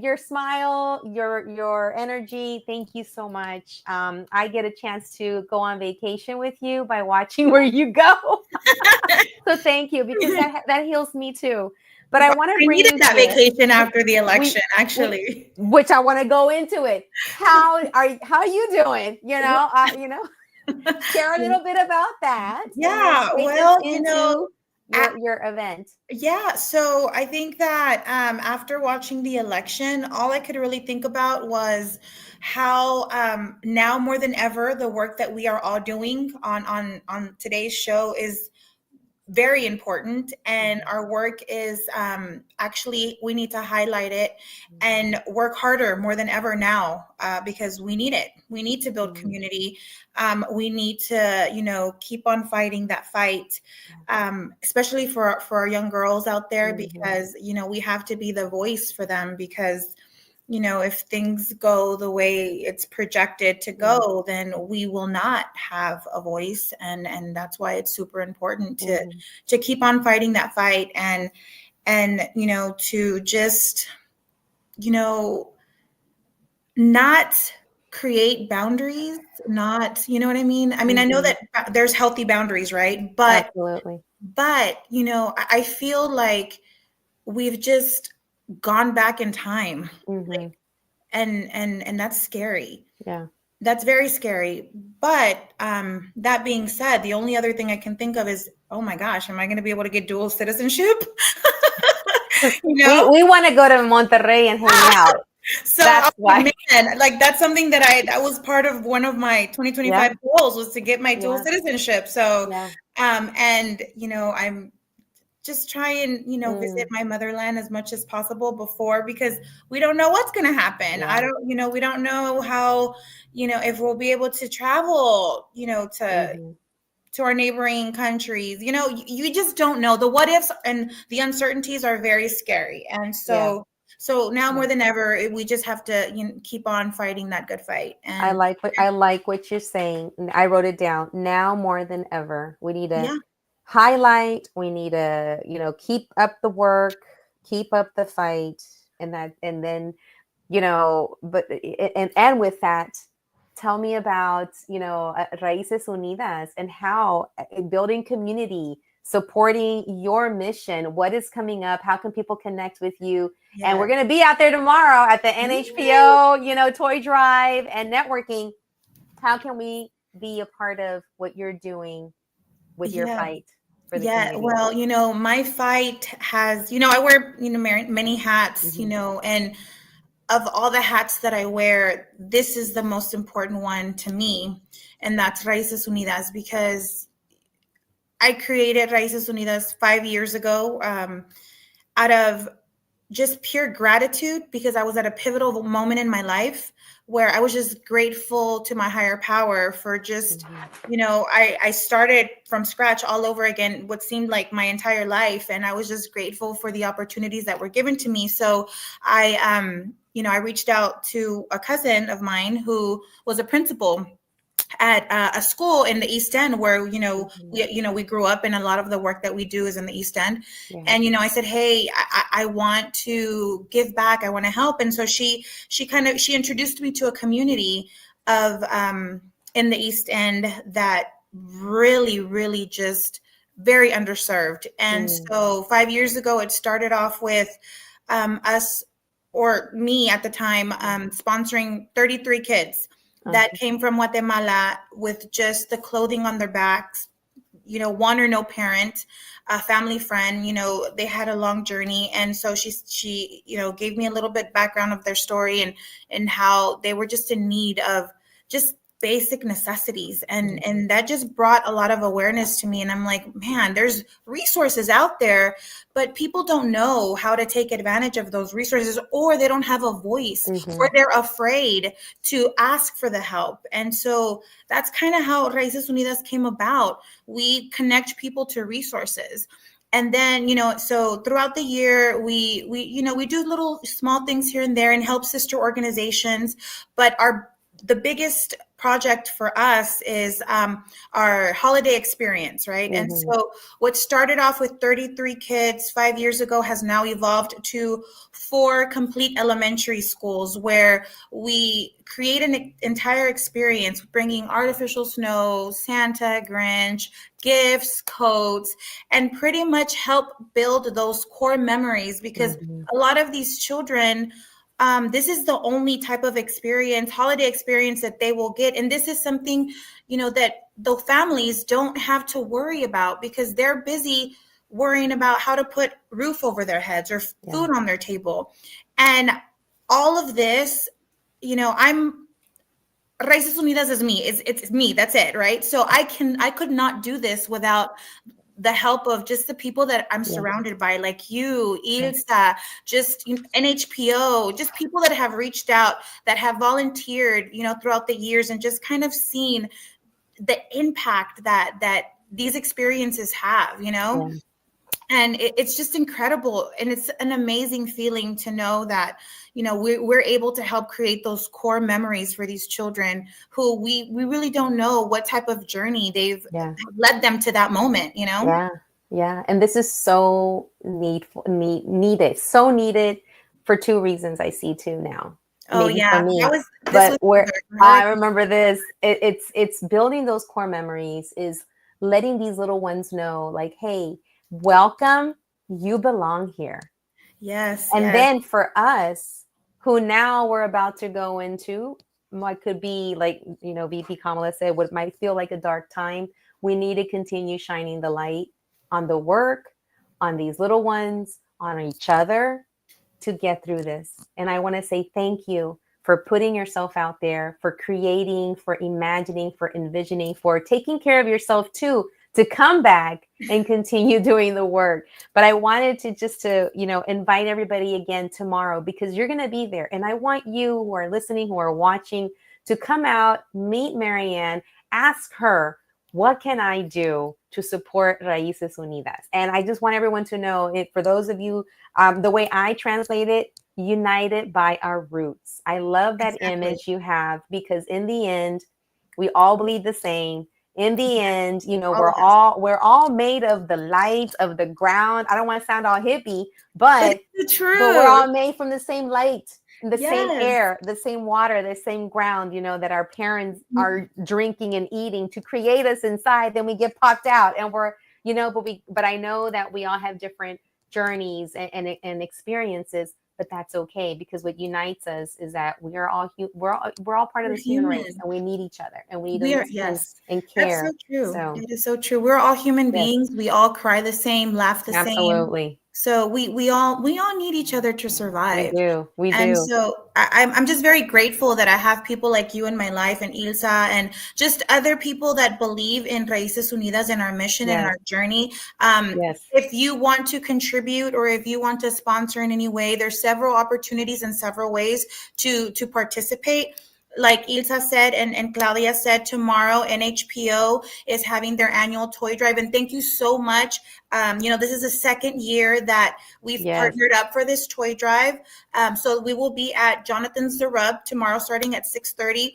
your smile, your energy. Thank you so much. I get a chance to go on vacation with you by watching where you go. So thank you, because that heals me too. But I want to I bring needed you that here. vacation after the election, actually. Which I want to go into it. How are you doing? Share a little bit about that. Yeah, And then take us well, into your event. yeah, so I think that after watching the election, all I could really think about was how now more than ever the work that we are all doing on today's show is very important, and our work is actually, we need to highlight it and work harder more than ever now, because we need it. We need to build community. We need to keep on fighting that fight, especially for our young girls out there, because we have to be the voice for them, because if things go the way it's projected to go, then we will not have a voice. And that's why it's super important to keep on fighting that fight, and to just, not create boundaries, not, you know what I mean? I mean, I know that there's healthy boundaries, right? But, Absolutely. I feel like we've just gone back in time. And that's scary. Yeah. That's very scary. But that being said, the only other thing I can think of is, oh my gosh, am I going to be able to get dual citizenship? We want to go to Monterrey and hang out. So that's why, man, like, that's something that was part of one of my 2025 goals, was to get my dual citizenship. So, and I'm just try and visit my motherland as much as possible before, because we don't know what's going to happen. We don't know how, if we'll be able to travel, to our neighboring countries. You just don't know. The what ifs and the uncertainties are very scary. And so now more than ever, we just have to keep on fighting that good fight. And I like what you're saying. I wrote it down. Now more than ever, we need to highlight. We need to, keep up the work, keep up the fight, and then, but and with that, tell me about, Raíces Unidas, and how building community, supporting your mission. What is coming up? How can people connect with you? And we're going to be out there tomorrow at the NHPO, toy drive and networking. How can we be a part of what you're doing with your fight for the community? Well, my fight has, I wear, many hats, and of all the hats that I wear, this is the most important one to me. And that's Raíces Unidas, because I created Raíces Unidas 5 years ago, out of just pure gratitude, because I was at a pivotal moment in my life where I was just grateful to my higher power for just, I started from scratch all over again, what seemed like my entire life. And I was just grateful for the opportunities that were given to me. So I reached out to a cousin of mine who was a principal at a school in the East End, where we grew up, and a lot of the work that we do is in the East End. And I said, hey, I want to give back, I want to help. And so she introduced me to a community of in the East End that really just very underserved. And so 5 years ago, it started off with us, or me at the time, sponsoring 33 kids that came from Guatemala with just the clothing on their backs, one or no parent, a family friend, they had a long journey. And so she gave me a little bit background of their story, and how they were just in need of just basic necessities. And that just brought a lot of awareness to me. And I'm like, man, there's resources out there, but people don't know how to take advantage of those resources, or they don't have a voice, or they're afraid to ask for the help. And so that's kind of how Raíces Unidas came about. We connect people to resources. And then, so throughout the year, we do little small things here and there and help sister organizations, but our the biggest project for us is our holiday experience, right? And so what started off with 33 kids 5 years ago has now evolved to 4 complete elementary schools where we create an entire experience, bringing artificial snow, Santa, Grinch, gifts, coats, and pretty much help build those core memories, because a lot of these children, this is the only type of experience, holiday experience, that they will get. And this is something, you know, that the families don't have to worry about, because they're busy worrying about how to put roof over their heads or food on their table. And all of this, you know, Raíces Unidas is me. It's me. That's it, right? So I could not do this without the help of just the people that I'm surrounded by, like you, Ilsa, just NHPO, just people that have reached out, that have volunteered, you know, throughout the years, and just kind of seen the impact that these experiences have, you know. And it's just incredible. And it's an amazing feeling to know that, you know, we're able to help create those core memories for these children who we really don't know what type of journey they've led them to that moment, you know? Yeah. And this is so needed, so needed for 2 reasons I see too now. Oh, maybe yeah. for me. But where I remember this, it's building those core memories, is letting these little ones know, like, hey, welcome, you belong here. Yes. And then for us, who now we're about to go into what could be, like, you know, VP Kamala said, what might feel like a dark time, we need to continue shining the light on the work, on these little ones, on each other, to get through this. And I want to say thank you for putting yourself out there, for creating, for imagining, for envisioning, for taking care of yourself too, to come back and continue doing the work. But I wanted to you know, invite everybody again tomorrow, because you're going to be there. And I want you who are listening, who are watching, to come out, meet Marianne, ask her, what can I do to support Raíces Unidas? And I just want everyone to know, for those of you, the way I translate it, united by our roots. I love that image you have, because in the end, we all bleed the same. In the end, you know, we're all made of the light of the ground. I don't want to sound all hippie, but we're all made from the same light, the same air, the same water, the same ground, you know, that our parents are drinking and eating to create us inside. Then we get popped out, and we're, you know, but I know that we all have different journeys and experiences. But that's okay, because what unites us is that we're all part of the human race, and we need each other, and we need to listen and care. That's so true. So it is so true. We're all human beings. We all cry the same, laugh the same. Absolutely. So we all need each other to survive. We do. And so I'm just very grateful that I have people like you in my life, and Ilsa, and just other people that believe in Raíces Unidas and our mission and our journey. If you want to contribute, or if you want to sponsor in any way, there's several opportunities and several ways to participate. Like Ilsa said, and Claudia said, tomorrow NHPO is having their annual toy drive. And thank you so much. You know, this is the 2nd year that we've partnered up for this toy drive. So we will be at Jonathan's The Rub tomorrow, starting at 6:30.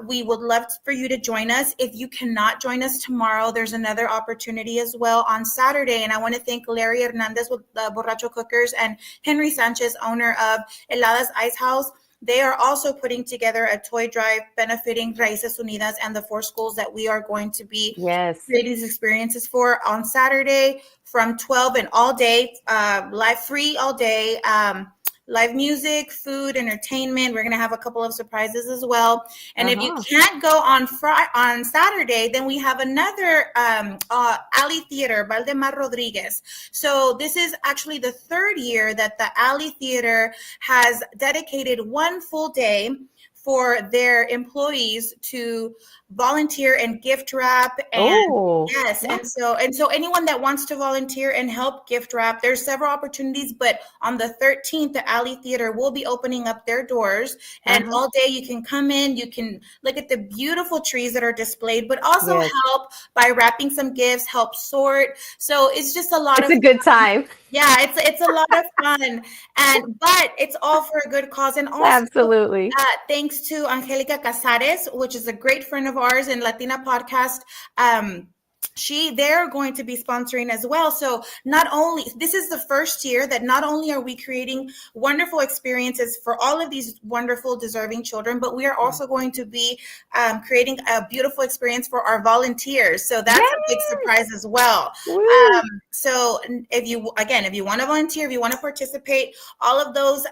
We would love for you to join us. If you cannot join us tomorrow, there's another opportunity as well on Saturday. And I want to thank Larry Hernandez with the Borracho Cookers and Henry Sanchez, owner of Heladas Ice House. They are also putting together a toy drive benefiting Raíces Unidas and the 4 schools that we are going to be creating these experiences for on Saturday from 12 and all day, live free all day, live music, food, entertainment. We're going to have a couple of surprises as well. And if you can't go on Saturday, then we have another Alley Theater, Valdemar Rodriguez. So this is actually the 3rd year that the Alley Theater has dedicated 1 full day for their employees to volunteer and gift wrap. And and so anyone that wants to volunteer and help gift wrap, there's several opportunities, but on the 13th, the Alley Theater will be opening up their doors, and all day you can come in, you can look at the beautiful trees that are displayed, but also help by wrapping some gifts, help sort. So it's just a lot of a good time. Yeah, it's a lot of fun, but it's all for a good cause. And also, Absolutely. thanks to Angelica Casares, which is a great friend of ours in Latina Podcast. They're going to be sponsoring as well. So not only this is the first year that not only are we creating wonderful experiences for all of these wonderful deserving children, but we are also going to be creating a beautiful experience for our volunteers. So that's a big surprise as well. So if you want to volunteer, if you want to participate, all of those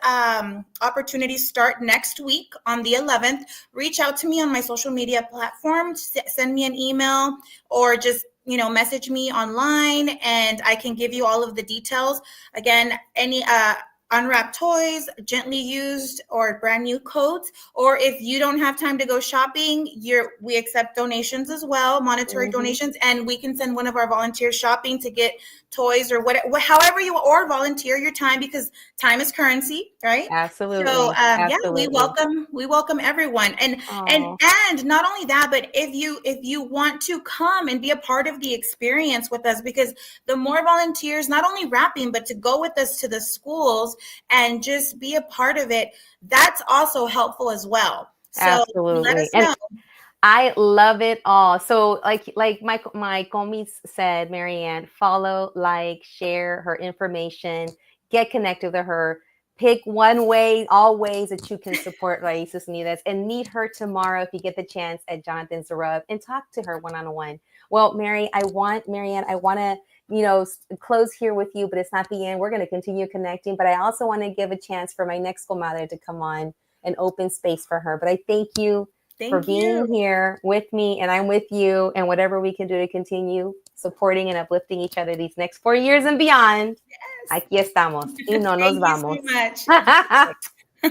opportunities start next week on the 11th. Reach out to me on my social media platforms, send me an email, or just message me online, and I can give you all of the details. Again, any unwrapped toys, gently used or brand new coats, or if you don't have time to go shopping, we accept donations as well, monetary donations, and we can send one of our volunteers shopping to get toys or however you, or volunteer your time, because time is currency, right? Absolutely. So Absolutely. we welcome everyone, and not only that, but if you want to come and be a part of the experience with us, because the more volunteers, not only wrapping, but to go with us to the schools and just be a part of it, that's also helpful as well. So absolutely. Let us know. I love it all. So like my comies said, Marianne, follow, like, share her information, get connected with her, pick one way, all ways that you can support Raíces Unidas, and meet her tomorrow if you get the chance at Jonathan's Rub and talk to her one-on-one. Well, Marianne, I want to, close here with you, but it's not the end. We're going to continue connecting, but I also want to give a chance for my next comadre to come on and open space for her. But I thank you for being here with me, and I'm with you, and whatever we can do to continue supporting and uplifting each other these next 4 years and beyond. Yes. Aquí estamos. Y no nos vamos. Thank you so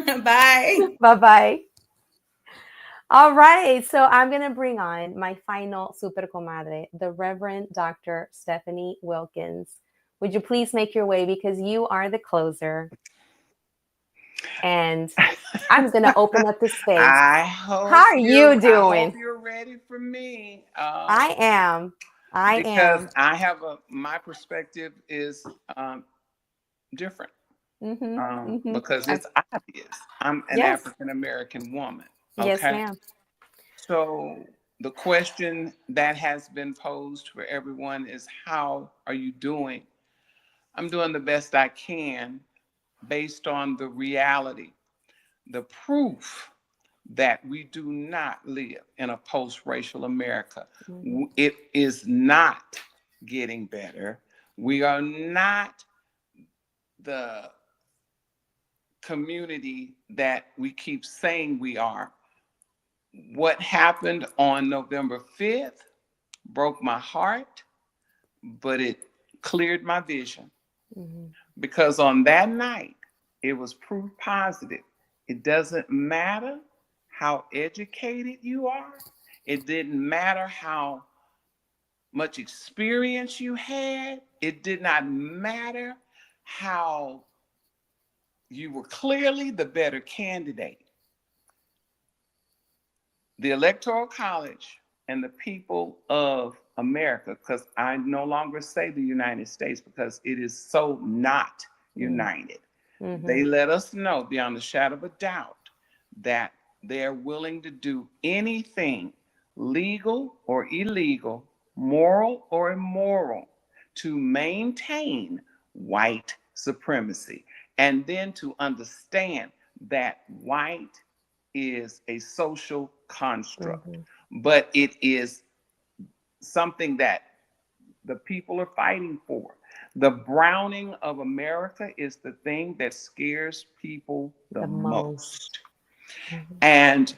much. Bye. Bye-bye. All right. So I'm going to bring on my final super comadre, the Reverend Dr. Stephanie Wilkins. Would you please make your way, because you are the closer. And I'm going to open up the space. How are you doing? I hope you're ready for me. I am. Because I have my perspective is different. Because it's obvious. I'm an African American woman. Okay? Yes, ma'am. So the question that has been posed for everyone is, how are you doing? I'm doing the best I can based on the reality, the proof that we do not live in a post-racial America. It is not getting better. We are not the community that we keep saying we are. What happened on November 5th broke my heart, but it cleared my vision. Because on that night, it was proof positive. It doesn't matter how educated you are. It didn't matter how much experience you had. It did not matter how you were clearly the better candidate. The Electoral College and the people of America, because I no longer say the United States because it is so not united. They let us know beyond a shadow of a doubt that they're willing to do anything, legal or illegal, moral or immoral, to maintain white supremacy, and then to understand that white is a social construct, but it is something that the people are fighting for. The browning of America is the thing that scares people the most. And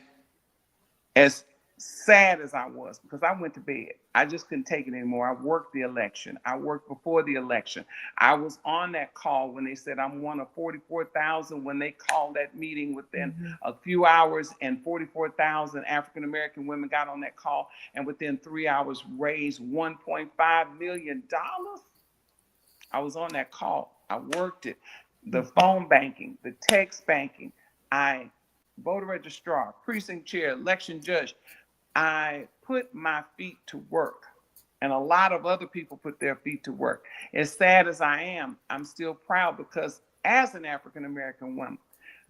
as sad as I was, because I went to bed, I just couldn't take it anymore. I worked the election. I worked before the election. I was on that call when they said I'm one of 44,000, when they called that meeting within a few hours, and 44,000 African-American women got on that call, and within 3 hours raised $1.5 million. I was on that call. I worked it. The phone banking, the text banking, I voter registrar, precinct chair, election judge. I put my feet to work. And a lot of other people put their feet to work. As sad as I am, I'm still proud because as an African American woman,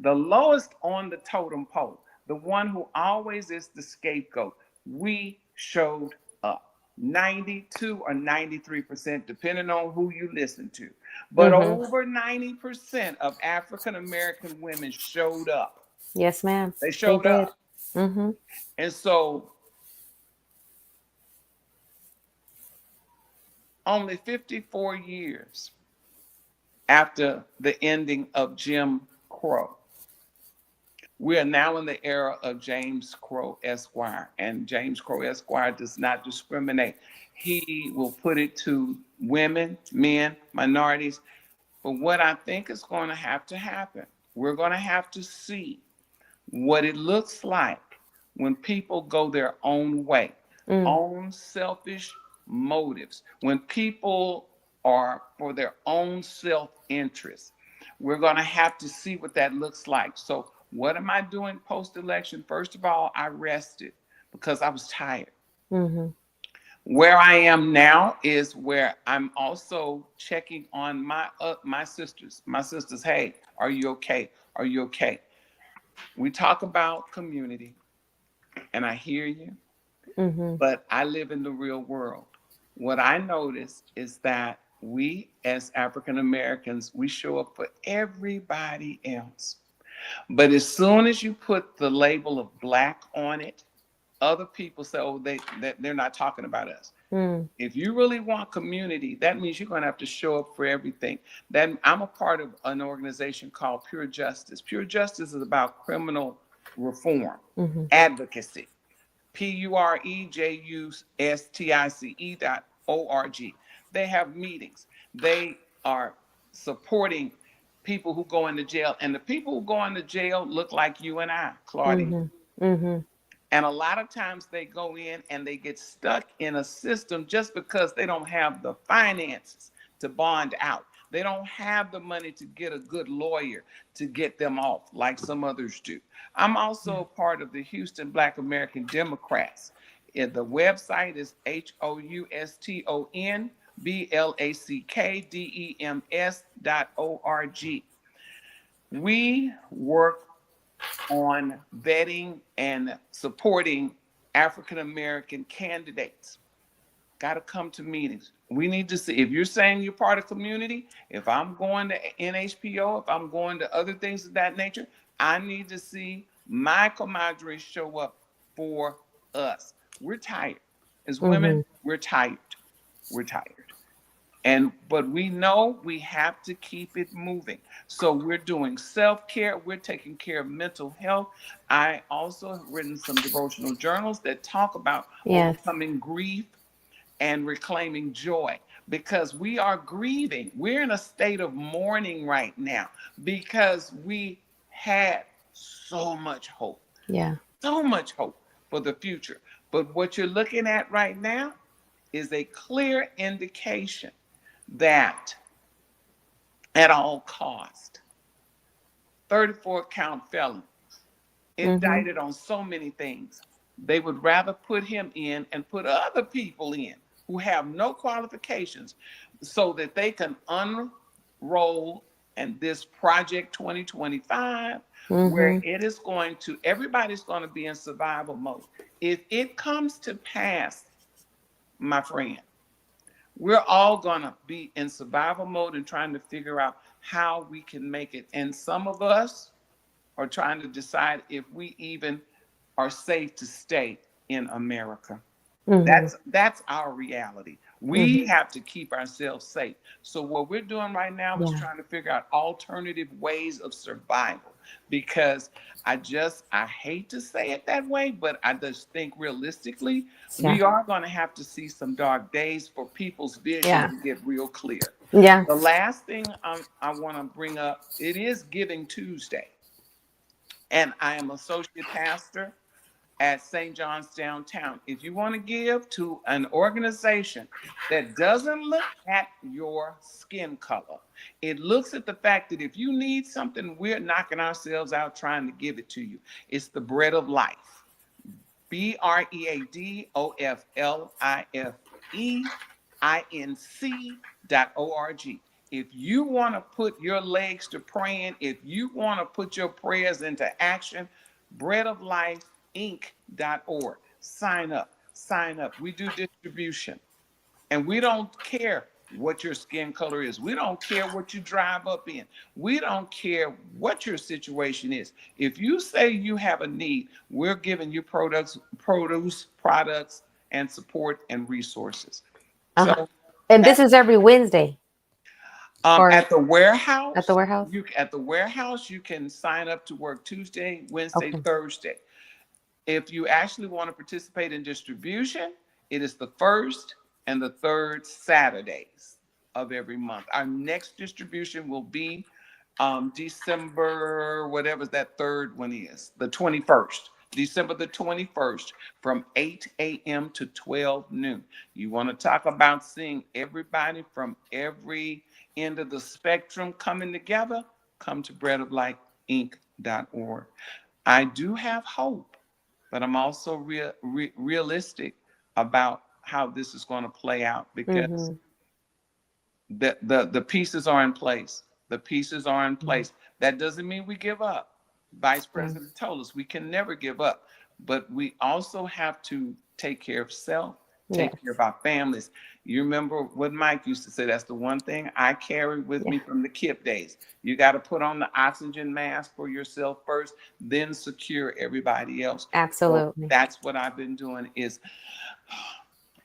the lowest on the totem pole, the one who always is the scapegoat, we showed up. 92 or 93%, depending on who you listen to. But over 90% of African American women showed up. Yes, ma'am. They showed up. Mm-hmm. And so only 54 years after the ending of Jim Crow, we are now in the era of James Crow Esquire, and James Crow Esquire does not discriminate. He will put it to women, men, minorities. But what I think is going to happen, we're going to have to see what it looks like when people go their own way, own selfish motives, when people are for their own self-interest. We're going to have to see what that looks like. So what am I doing post-election? First of all, I rested because I was tired. Where I am now is where I'm also checking on my sisters. My sisters, hey, are you okay? Are you okay? We talk about community, and I hear you, but I live in the real world. What I noticed is that we as African Americans, we show up for everybody else. But as soon as you put the label of Black on it, other people say, oh, they're not talking about us. If you really want community, that means you're going to have to show up for everything. Then I'm a part of an organization called Pure Justice. Pure Justice is about criminal reform, advocacy. PUREJUSTICE.org. They have meetings. They are supporting people who go into jail, and the people who go into jail look like you and I, Claudia. And a lot of times they go in and they get stuck in a system just because they don't have the finances to bond out. They don't have the money to get a good lawyer to get them off like some others do. I'm also a part of the Houston Black American Democrats. And the website is HOUSTONBLACKDEMS.org. We work on vetting and supporting African American candidates. Got to come to meetings. We need to see, if you're saying you're part of community, if I'm going to NHPO, if I'm going to other things of that nature, I need to see my comadres show up for us. We're tired. As women, we're tired. We're tired. But we know we have to keep it moving. So we're doing self-care. We're taking care of mental health. I also have written some devotional journals that talk about overcoming grief and reclaiming joy, because we are grieving. We're in a state of mourning right now because we had so much hope. So much hope for the future. But what you're looking at right now is a clear indication that at all cost, 34-count felon, indicted on so many things, they would rather put him in and put other people in who have no qualifications so that they can unroll and this Project 2025, where it is going to, everybody's going to be in survival mode. If it comes to pass, my friend, we're all going to be in survival mode and trying to figure out how we can make it. And some of us are trying to decide if we even are safe to stay in America. That's our reality. We have to keep ourselves safe. So what we're doing right now is trying to figure out alternative ways of survival, because I hate to say it that way, but I just think realistically, we are going to have to see some dark days for people's vision to get real clear. The last thing I want to bring up, it is Giving Tuesday, and I am associate pastor at St. John's downtown. If you want to give to an organization that doesn't look at your skin color, it looks at the fact that if you need something, we're knocking ourselves out trying to give it to you. It's the Bread of Life. BREADOFLIFE. breadoflifeinc.org. If you want to put your legs to praying, if you want to put your prayers into action, breadoflifeinc.org. Sign up. Sign up. We do distribution. And we don't care what your skin color is. We don't care what you drive up in. We don't care what your situation is. If you say you have a need, we're giving you products, and support and resources. So, and this is every Wednesday. At the warehouse. At the warehouse? At the warehouse, you can sign up to work Tuesday, Wednesday, Thursday. If you actually want to participate in distribution, it is the first and the third Saturdays of every month. Our next distribution will be December, whatever that third one is, the 21st. December the 21st from 8 a.m. to 12 noon. You want to talk about seeing everybody from every end of the spectrum coming together? Come to breadoflifeinc.org. I do have hope, but I'm also realistic about how this is going to play out, because the pieces are in place. The pieces are in place. That doesn't mean we give up. Vice President told us we can never give up, but we also have to take care of self, take care of our families. You remember what Mike used to say, that's the one thing I carry with me from the KIP days. You got to put on the oxygen mask for yourself first, then secure everybody else. Absolutely. So that's what I've been doing, is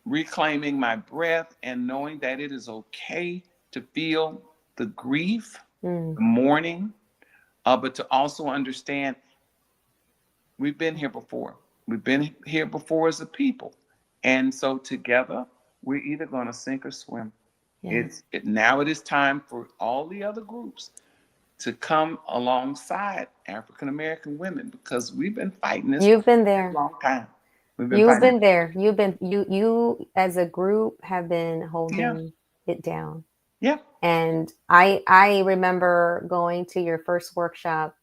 reclaiming my breath and knowing that it is okay to feel the grief, the mourning, but to also understand we've been here before. We've been here before as a people. And so together, we're either going to sink or swim. Now it is time for all the other groups to come alongside African American women, because we've been fighting this You've been there for a long time. You've been there. You as a group have been holding it down. Yeah. And I remember going to your first workshop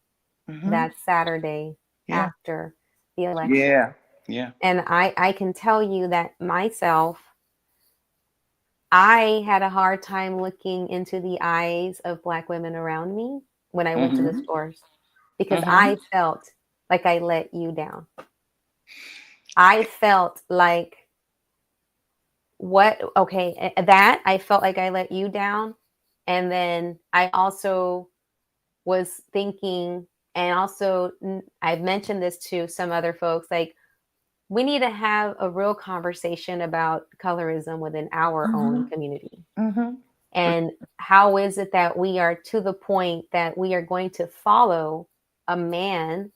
that Saturday after the election. Yeah. Yeah. And I can tell you that myself, I had a hard time looking into the eyes of Black women around me when I went to the stores, because I felt like I let you down. I felt like that I felt like I let you down. And then I also was thinking, and also I've mentioned this to some other folks, like, we need to have a real conversation about colorism within our own community. And how is it that we are to the point that we are going to follow a man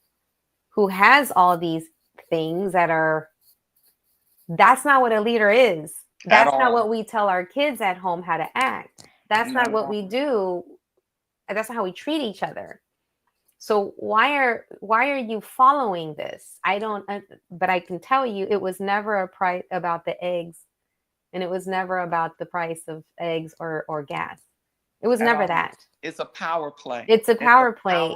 who has all these things that's not what a leader is. That's not what we tell our kids at home how to act. That's not what we do. That's not how we treat each other. So why are you following this? I don't, but I can tell you, it was never a price about the eggs, and it was never about the price of eggs or gas. It was never that. It's a power play. It's a power play.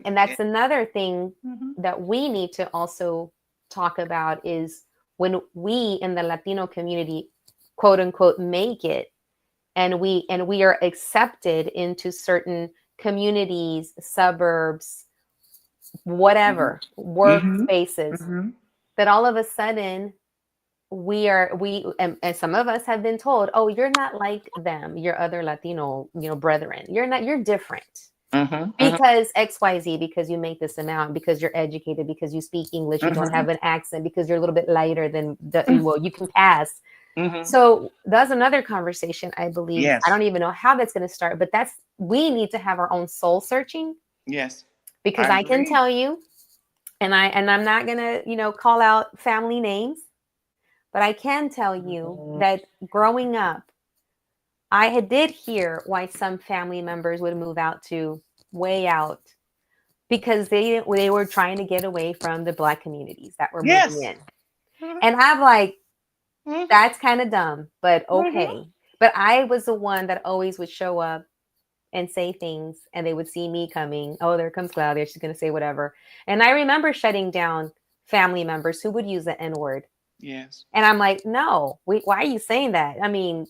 And that's another thing that we need to also talk about, is when we in the Latino community, quote unquote, make it, and we are accepted into certain communities, suburbs, whatever, work spaces, that all of a sudden and some of us have been told, oh, you're not like them, your other Latino, brethren. You're different. Because XYZ, because you make this amount, because you're educated, because you speak English, you don't have an accent, because you're a little bit lighter than you can pass. So that's another conversation, I believe. I don't even know how that's going to start, but we need to have our own soul searching. Yes. Because I can tell you, and I'm not going to, call out family names, but I can tell you that growing up, I did hear why some family members would move out to way out, because they were trying to get away from the Black communities that were moving in. And I'm like, that's kind of dumb, but okay. But I was the one that always would show up and say things, and they would see me coming. Oh, there comes Claudia. She's going to say whatever. And I remember shutting down family members who would use the N-word Yes. And I'm like, no, why are you saying that? I mean,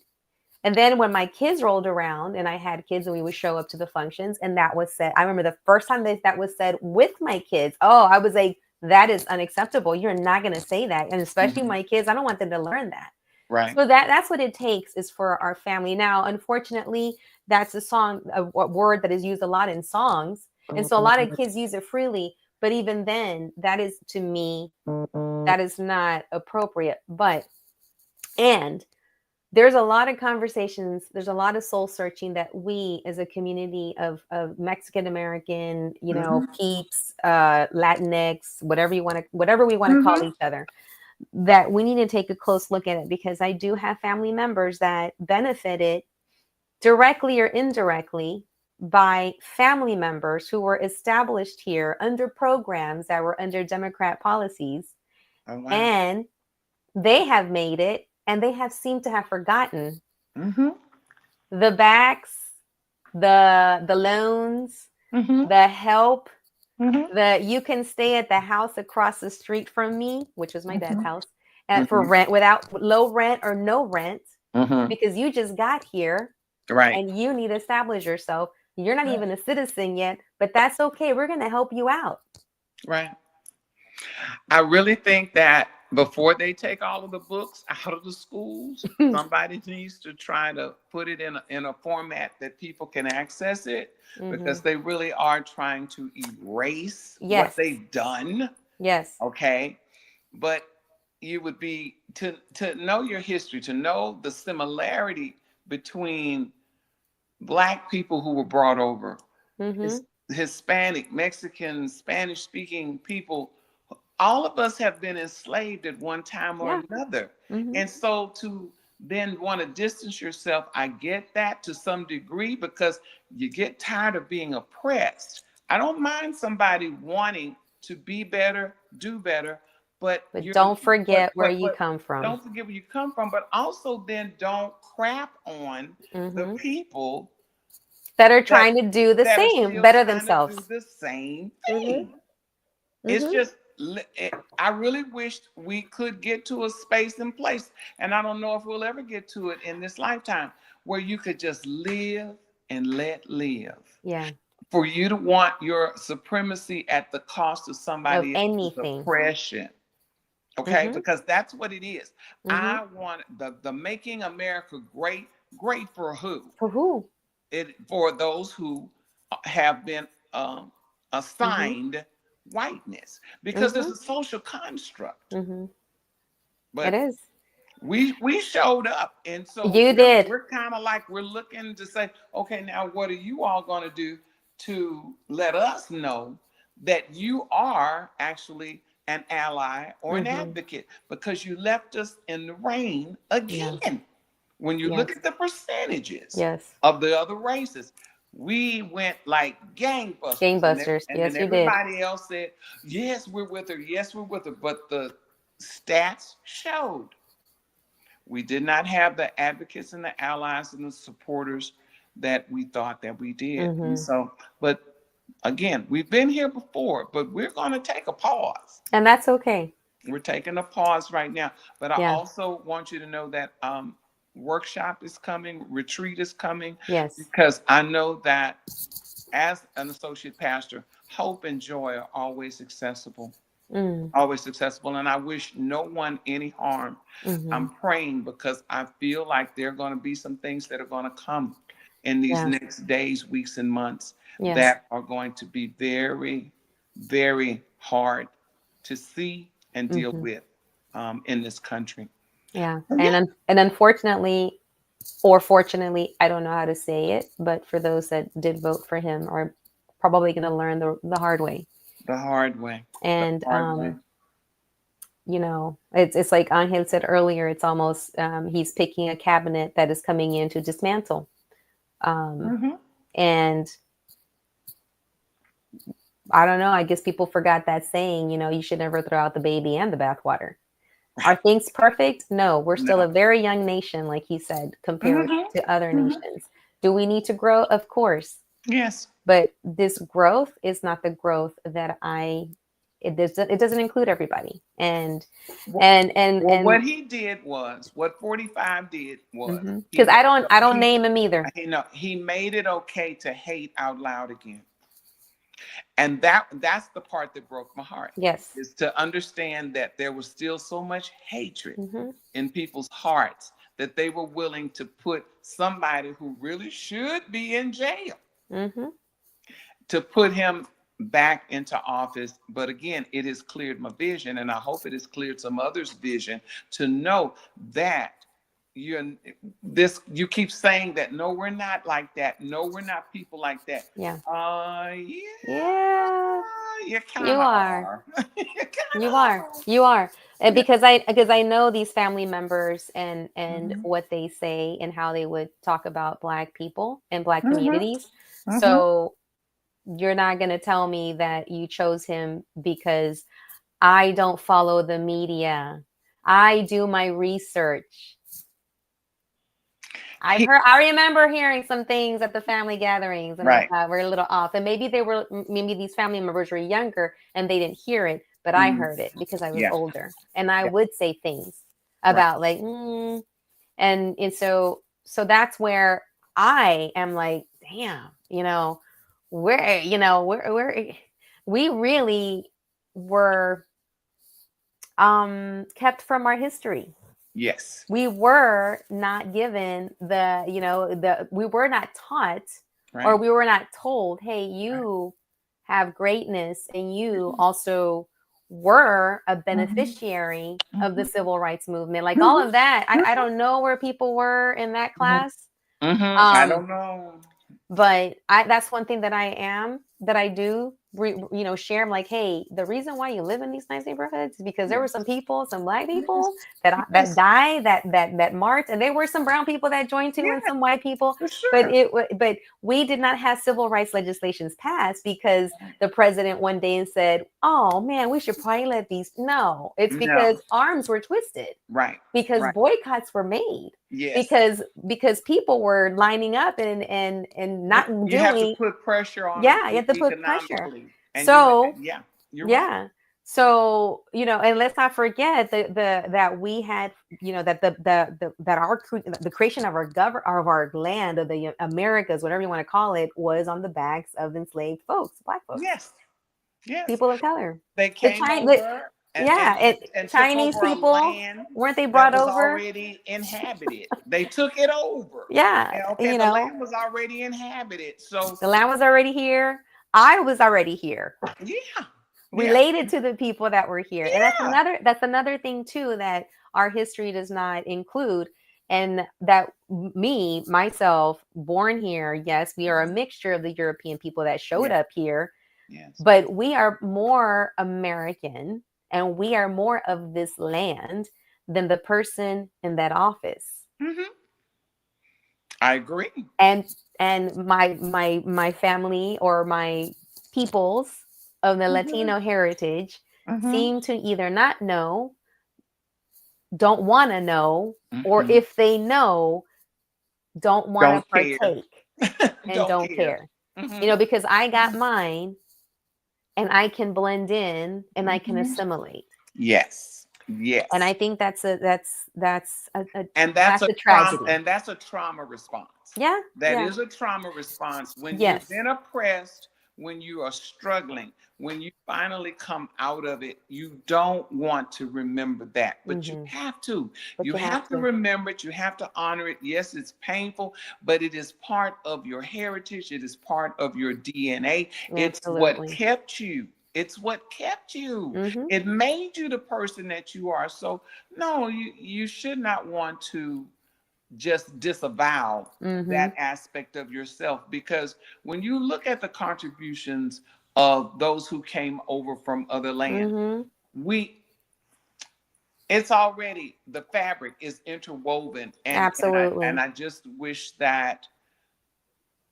and then when my kids rolled around and I had kids and we would show up to the functions and that was said, I remember the first time that was said with my kids, oh, I was like, that is unacceptable. You're not going to say that. And especially my kids, I don't want them to learn that. Right. So that's what it takes is for our family. Now, unfortunately, that's a word that is used a lot in songs. And so a lot of kids use it freely. But even then, that is, to me, that is not appropriate. And there's a lot of conversations, there's a lot of soul searching that we as a community of Mexican American, you know, peeps, Latinx, whatever we want to call each other, that we need to take a close look at it, because I do have family members that benefited directly or indirectly by family members who were established here under programs that were under Democrat policies. Oh, wow. And they have made it, and they have seemed to have forgotten the backs, the loans, the help, the you can stay at the house across the street from me, which was my dad's house, for rent without low rent or no rent, because you just got here, right? And you need to establish yourself. You're not even a citizen yet, but that's okay. We're going to help you out. Right. I really think that before they take all of the books out of the schools, somebody needs to try to put it in a format that people can access it, because they really are trying to erase what they've done. Yes. Okay. But you would be to know your history, to know the similarity between Black people who were brought over, Hispanic, Mexican, Spanish speaking people. All of us have been enslaved at one time or another. And so to then want to distance yourself, I get that to some degree, because you get tired of being oppressed. I don't mind somebody wanting to be better, do better, but don't forget where you come from. Don't forget where you come from, but also then don't crap on the people that are trying to do the same, better themselves. Do the same thing. It's just, I really wished we could get to a space and place, and I don't know if we'll ever get to it in this lifetime, where you could just live and let live. Yeah. For you to want your supremacy at the cost of somebody else's oppression. Okay, because that's what it is. I want the making America great for who? For who? For those who have been assigned whiteness, because it's a social construct. But it is. We showed up, and so we're kind of like, we're looking to say, okay, now what are you all going to do to let us know that you are actually an ally or an advocate, because you left us in the rain again. When you look at the percentages of the other races, we went like gangbusters. And then everybody else said, yes, we're with her. Yes, we're with her. But the stats showed we did not have the advocates and the allies and the supporters that we thought that we did. And so, but again, we've been here before, but we're going to take a pause. And that's okay. We're taking a pause right now. But I also want you to know that workshop is coming, retreat is coming. Yes. Because I know that as an associate pastor, hope and joy are always accessible. Always accessible. And I wish no one any harm. I'm praying, because I feel like there are going to be some things that are going to come in these next days, weeks, and months that are going to be very, very hard to see and deal with in this country. Yeah. And unfortunately, or fortunately, I don't know how to say it, but for those that did vote for him are probably going to learn the hard way. The hard way. And, you know, it's like Angel said earlier, it's almost, he's picking a cabinet that is coming in to dismantle. And I don't know, I guess people forgot that saying, you know, you should never throw out the baby and the bathwater. Are things perfect? No, we're still a very young nation, like he said, compared to other nations. Do we need to grow? Of course. Yes. But this growth is not the growth that I it doesn't include everybody. And what he did was, what 45 did was, because I don't name him either. He made it okay to hate out loud again. And that's the part that broke my heart. Yes. Is to understand that there was still so much hatred in people's hearts that they were willing to put somebody who really should be in jail to put him back into office. But again, it has cleared my vision, and I hope it has cleared some others' vision to know that you keep saying that, no, we're not like that. No, we're not people like that. Yeah. You kind of are. You are. And because I know these family members and what they say and how they would talk about Black people and Black communities. So you're not going to tell me that you chose him because I don't follow the media. I do my research. I remember hearing some things at the family gatherings, and I thought we're a little off. And maybe these family members were younger and they didn't hear it, but I heard it because I was older, and I would say things about like, and so that's where I am like, damn, we really were kept from our history. Yes. We were not given we were not taught or we were not told, hey, you have greatness and you also were a beneficiary of the civil rights movement. Like all of that. I don't know where people were in that class. I don't know. But that's one thing that I do share. I'm like, hey, the reason why you live in these nice neighborhoods is because there were some people, some Black people that died, that marched, and there were some brown people that joined too, and some white people. But we did not have civil rights legislations passed because the president one day and said, oh man, we should probably let these. No, it's because arms were twisted. Right. Because boycotts were made. Yes. Because people were lining up and not doing. You have to put pressure on. Yeah, you have to put pressure. And so you're right. So and let's not forget that we had the creation of our land, of the Americas, whatever you want to call it, was on the backs of enslaved folks, Black folks. Yes. People of color. They came over. And Chinese people, weren't they brought over? Already inhabited. They took it over. Yeah, the land was already inhabited. So the land was already here. I was already here. Yeah. Related to the people that were here. Yeah. And that's another thing too that our history does not include. And that myself, born here, yes, we are a mixture of the European people that showed up here. Yes. But we are more American and we are more of this land than the person in that office. I agree. And my family or my peoples of the Latino heritage seem to either not know, don't want to know, or if they know, don't want to partake and don't care. Because I got mine and I can blend in and I can assimilate. Yes. And I think that's a tragedy. And that's a trauma response. Yeah. That is a trauma response. When you've been oppressed, when you are struggling, when you finally come out of it, you don't want to remember that, but you have to. You have to remember it. You have to honor it. Yes, it's painful, but it is part of your heritage. It is part of your DNA. Absolutely. It's what kept you. It's what kept you. It made you the person that you are. So no, you should not want to just disavow that aspect of yourself, because when you look at the contributions of those who came over from other lands, it's already, the fabric is interwoven. Absolutely. And I just wish that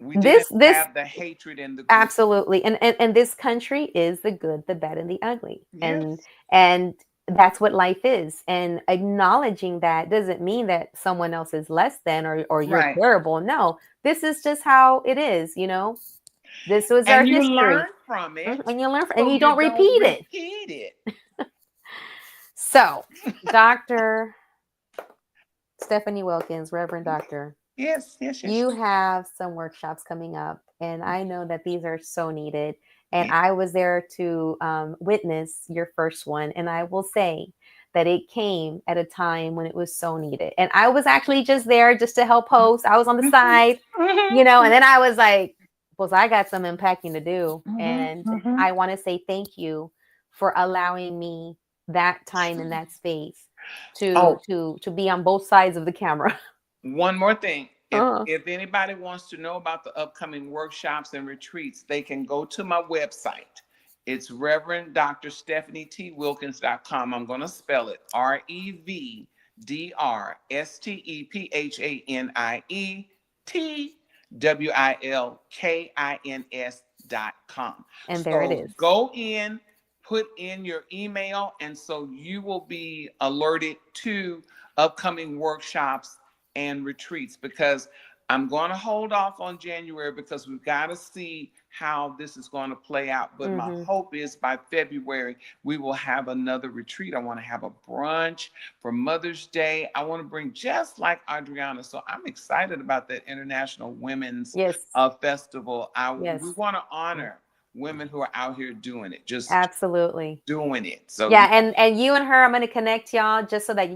we didn't have the hatred and the group. Absolutely. And this country is the good, the bad, and the ugly. Yes. And that's what life is. And acknowledging that doesn't mean that someone else is less than or you're terrible. No, this is just how it is, This was our And you history. learn from it. And you learn from, so and you don't repeat it. Repeat it. So, Dr. Stephanie Wilkins, Reverend Doctor, Yes. you have some workshops coming up, and I know that these are so needed. And I was there to witness your first one, and I will say that it came at a time when it was so needed. And I was actually just there just to help host. I was on the side, you know, and then I was like, well, I got some unpacking to do. And I want to say thank you for allowing me that time and that space to be on both sides of the camera. One more thing. If anybody wants to know about the upcoming workshops and retreats, they can go to my website. It's Reverend Dr. StephanieTWilkins.com. I'm going to spell it REVDRSTEPHANIETWILKINS.com. And there it is. Go in, put in your email, and so you will be alerted to upcoming workshops and retreats, because I'm going to hold off on January because we've got to see how this is going to play out. But my hope is by February, we will have another retreat. I want to have a brunch for Mother's Day. I want to bring just like Adriana. So I'm excited about that International Women's Festival. We want to honor women who are out here doing it, just absolutely doing it. So yeah, and you and her, I'm going to connect y'all just so that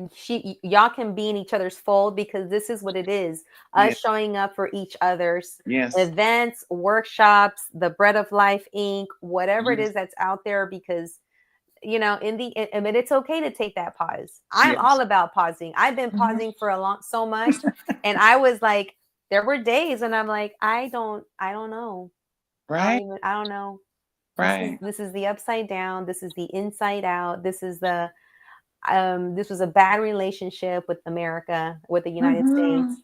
y'all can be in each other's fold, because this is what it is, us showing up for each other's events, workshops, the Bread of Life Inc., whatever it is that's out there, because you know, I mean, it's okay to take that pause. I'm all about pausing. I've been pausing for so much, and I was like, there were days when I'm like, I don't know. Right. I don't know. Right. This is the upside down. This is the inside out. This is the this was a bad relationship with America, with the United States.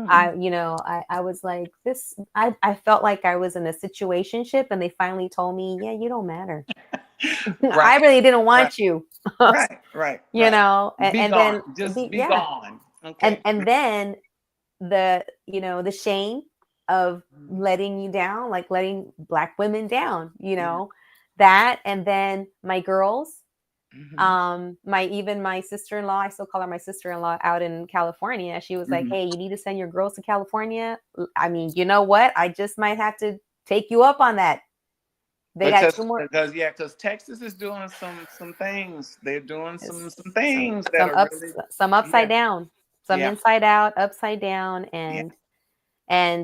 I was like this. I felt like I was in a situationship, and they finally told me, yeah, you don't matter. I really didn't want you. Right. You know, and then just be gone. Okay. And then the shame of letting you down, like letting Black women down, you know, that. And then my girls, my sister-in-law, I still call her my sister-in-law, out in California. She was like, hey, you need to send your girls to California. I mean, you know what? I just might have to take you up on that. They got 2 more. Because Texas is doing some things. They're doing some things that are really some upside down, some inside out, upside down, and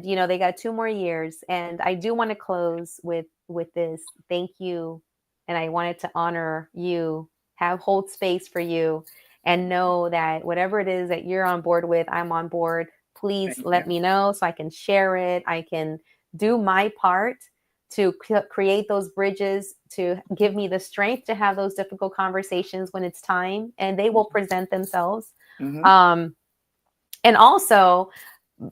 you know, they got 2 more years. And I do want to close with this. Thank you. And I wanted to honor you, hold space for you, and know that whatever it is that you're on board with, I'm on board. Please let me know so I can share it. I can do my part to create those bridges, to give me the strength to have those difficult conversations when it's time, and they will present themselves. And also,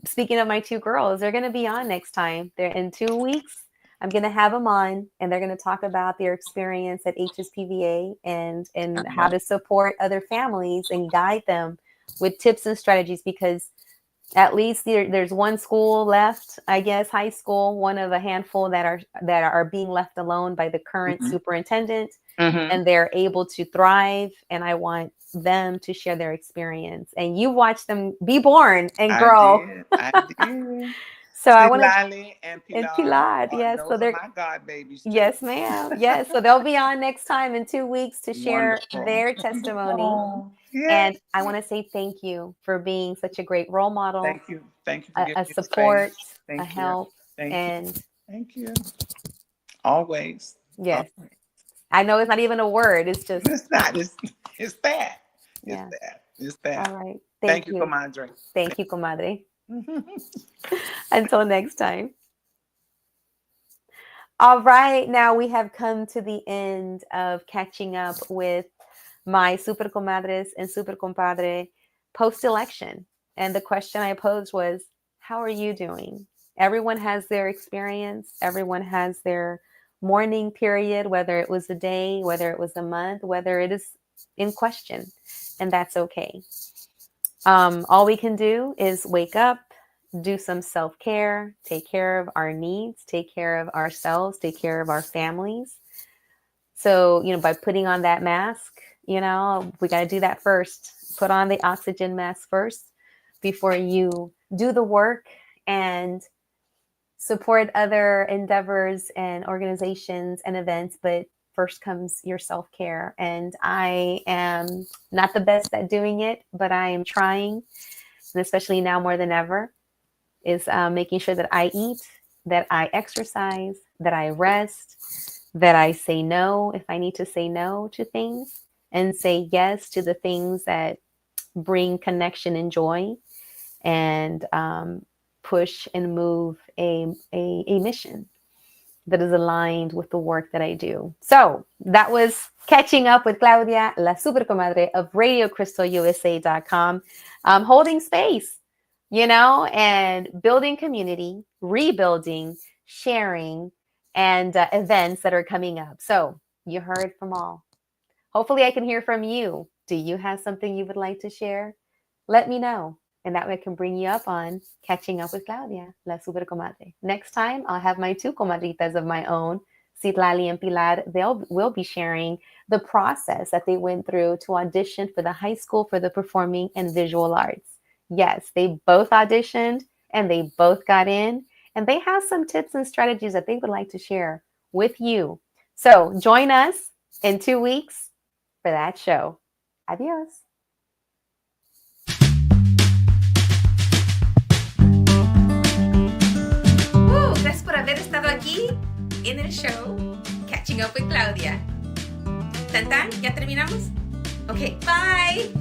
speaking of my 2 girls, they're going to be on next time. They're in 2 weeks. I'm going to have them on, and they're going to talk about their experience at HSPVA and how to support other families and guide them with tips and strategies, because at least there's 1 school left, I guess, high school, one of a handful that are being left alone by the current superintendent, and they're able to thrive. And I want them to share their experience. And you watch them be born and grow. I did. So I want to, and Pilar, yes. Those so they're are my God babies too. Yes, ma'am. Yes. So they'll be on next time in 2 weeks to share their testimony. And I want to say thank you for being such a great role model. Thank you for a support, a help, thank you. Always. Yes. Always. I know it's not even a word. It's just. It's not. It's that. It's that. All right. Thank you, comadre. Thank you, comadre. Until next time. All right. Now we have come to the end of catching up with my super comadres and super compadre post-election. And the question I posed was, how are you doing? Everyone has their experience. Everyone has their mourning period, whether it was a day, whether it was a month, whether it is in question. And that's okay. All we can do is wake up do some self-care, take care of our needs, take care of ourselves, take care of our families. So, by putting on that mask, we got to do that first. Put on the oxygen mask first before you do the work and support other endeavors and organizations and events. But first comes your self-care. And I am not the best at doing it, but I am trying. And especially now more than ever, is making sure that I eat, that I exercise, that I rest, that I say no if I need to say no to things, and say yes to the things that bring connection and joy, and push and move a mission that is aligned with the work that I do. So that was Catching Up with Claudia, la super comadre of RadioCrystalUSA.com, holding space, and building community, rebuilding, sharing, and events that are coming up. So you heard from all. Hopefully I can hear from you. Do you have something you would like to share? Let me know. And that way I can bring you up on Catching Up with Claudia, la super comadre. Next time, I'll have my 2 comadritas of my own, Citlali and Pilar. Will be sharing the process that they went through to audition for the high school for the performing and visual arts. Yes, they both auditioned and they both got in, and they have some tips and strategies that they would like to share with you. So join us in 2 weeks for that show. Adios. Gracias por haber estado aquí en el show Catching Up with Claudia. ¿Tan tan? ¿Ya terminamos? Ok, bye.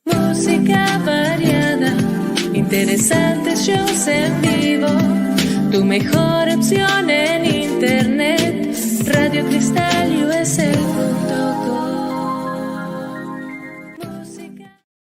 Música variada, interesantes shows en vivo, tu mejor opción en internet.